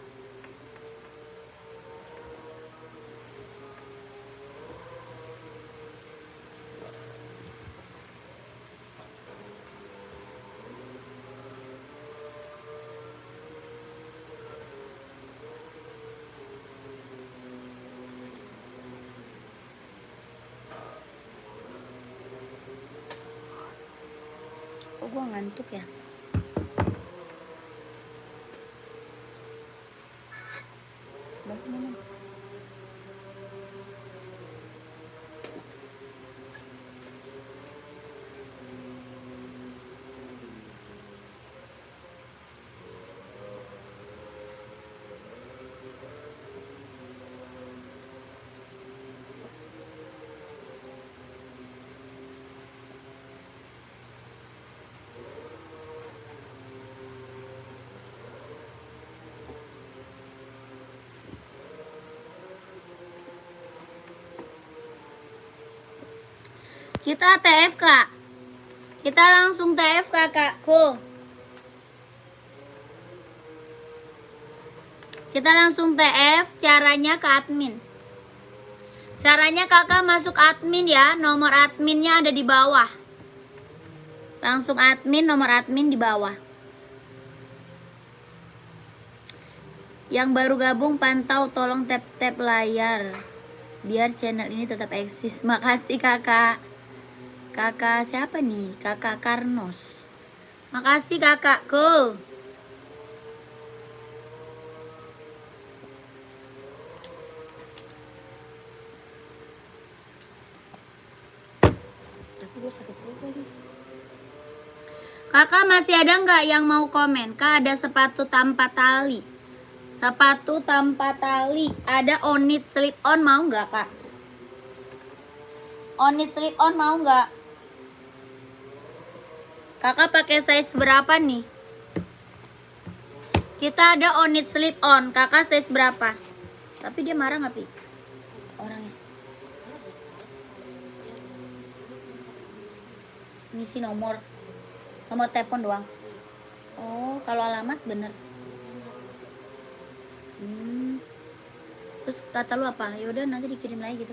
Kok gua ngantuk ya? Bagaimana? Kita TF Kak. Kita langsung TF kakakku. Kita langsung TF, caranya ke admin. Caranya kakak masuk admin ya. Nomor adminnya ada di bawah. Langsung admin, nomor admin di bawah. Yang baru gabung pantau, tolong tap-tap layar biar channel ini tetap eksis. Makasih kakak. Kakak siapa nih? Kakak Karnos. Makasih kakakku. Tapi gue sakit perut lagi. Kakak masih ada nggak yang mau komen? Kak, ada sepatu tanpa tali. Sepatu tanpa tali. Ada onit slip on, mau nggak Kak? Onit slip on mau nggak? Kakak pakai size berapa nih? Kita ada on it slip on. Kakak size berapa? Tapi dia marah nggak, Pi? Orangnya. Ngisi nomor telepon doang. Oh, kalau alamat bener. Terus kata lu apa? Ya udah nanti dikirim lagi gitu.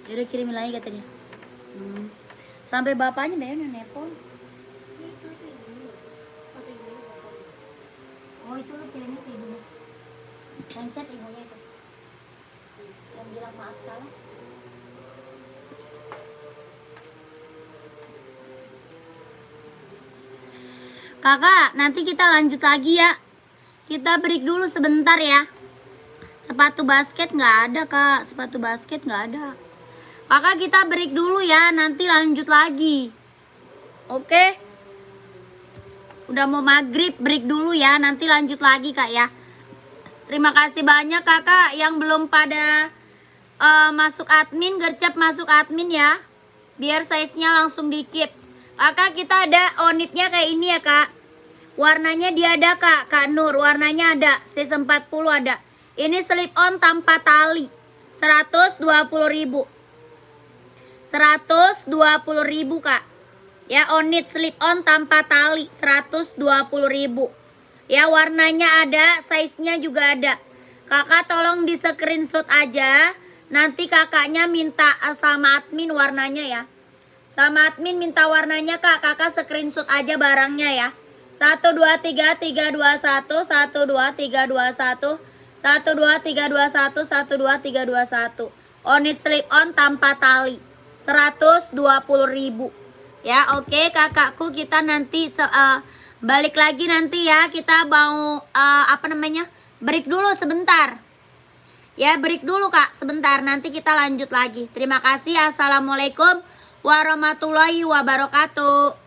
Ya udah kirimin lagi katanya. Sampai bapaknya Mbak nelpon. Itu ibunya. Foto ibunya. Oh itu lu kirimnya ke ibunya. Dan chat ibunya itu. Yang bilang maaf salah. Kakak, nanti kita lanjut lagi ya. Kita break dulu sebentar ya. Sepatu basket nggak ada, Kak. Sepatu basket nggak ada. Kakak, kita break dulu ya. Nanti lanjut lagi. Oke? Udah mau maghrib, break dulu ya. Nanti lanjut lagi, Kak ya. Terima kasih banyak, Kakak. Yang belum pada masuk admin, gercep masuk admin ya. Biar size-nya langsung di-keep. Kakak, kita ada onitnya kayak ini ya, Kak. Warnanya dia ada, Kak Nur. Warnanya ada. Size 40 ada. Ini slip on tanpa tali. 120.000. 120.000, Kak. Ya, onit slip on tanpa tali. 120.000. Ya, warnanya ada, size-nya juga ada. Kakak tolong di screenshot aja. Nanti kakaknya minta sama admin warnanya ya. Sama admin minta warnanya, Kak. Kakak screenshot aja barangnya ya. 1 2 3 3 2 1 1 2 3 2 1 1 2 3 2 1 1 2 3 2 1. Onit slip on tanpa tali. 120.000. Ya, oke kakakku, kita nanti balik lagi nanti ya. Kita mau break dulu sebentar. Ya, break dulu, Kak, sebentar. Nanti kita lanjut lagi. Terima kasih. Assalamualaikum warahmatullahi wabarakatuh.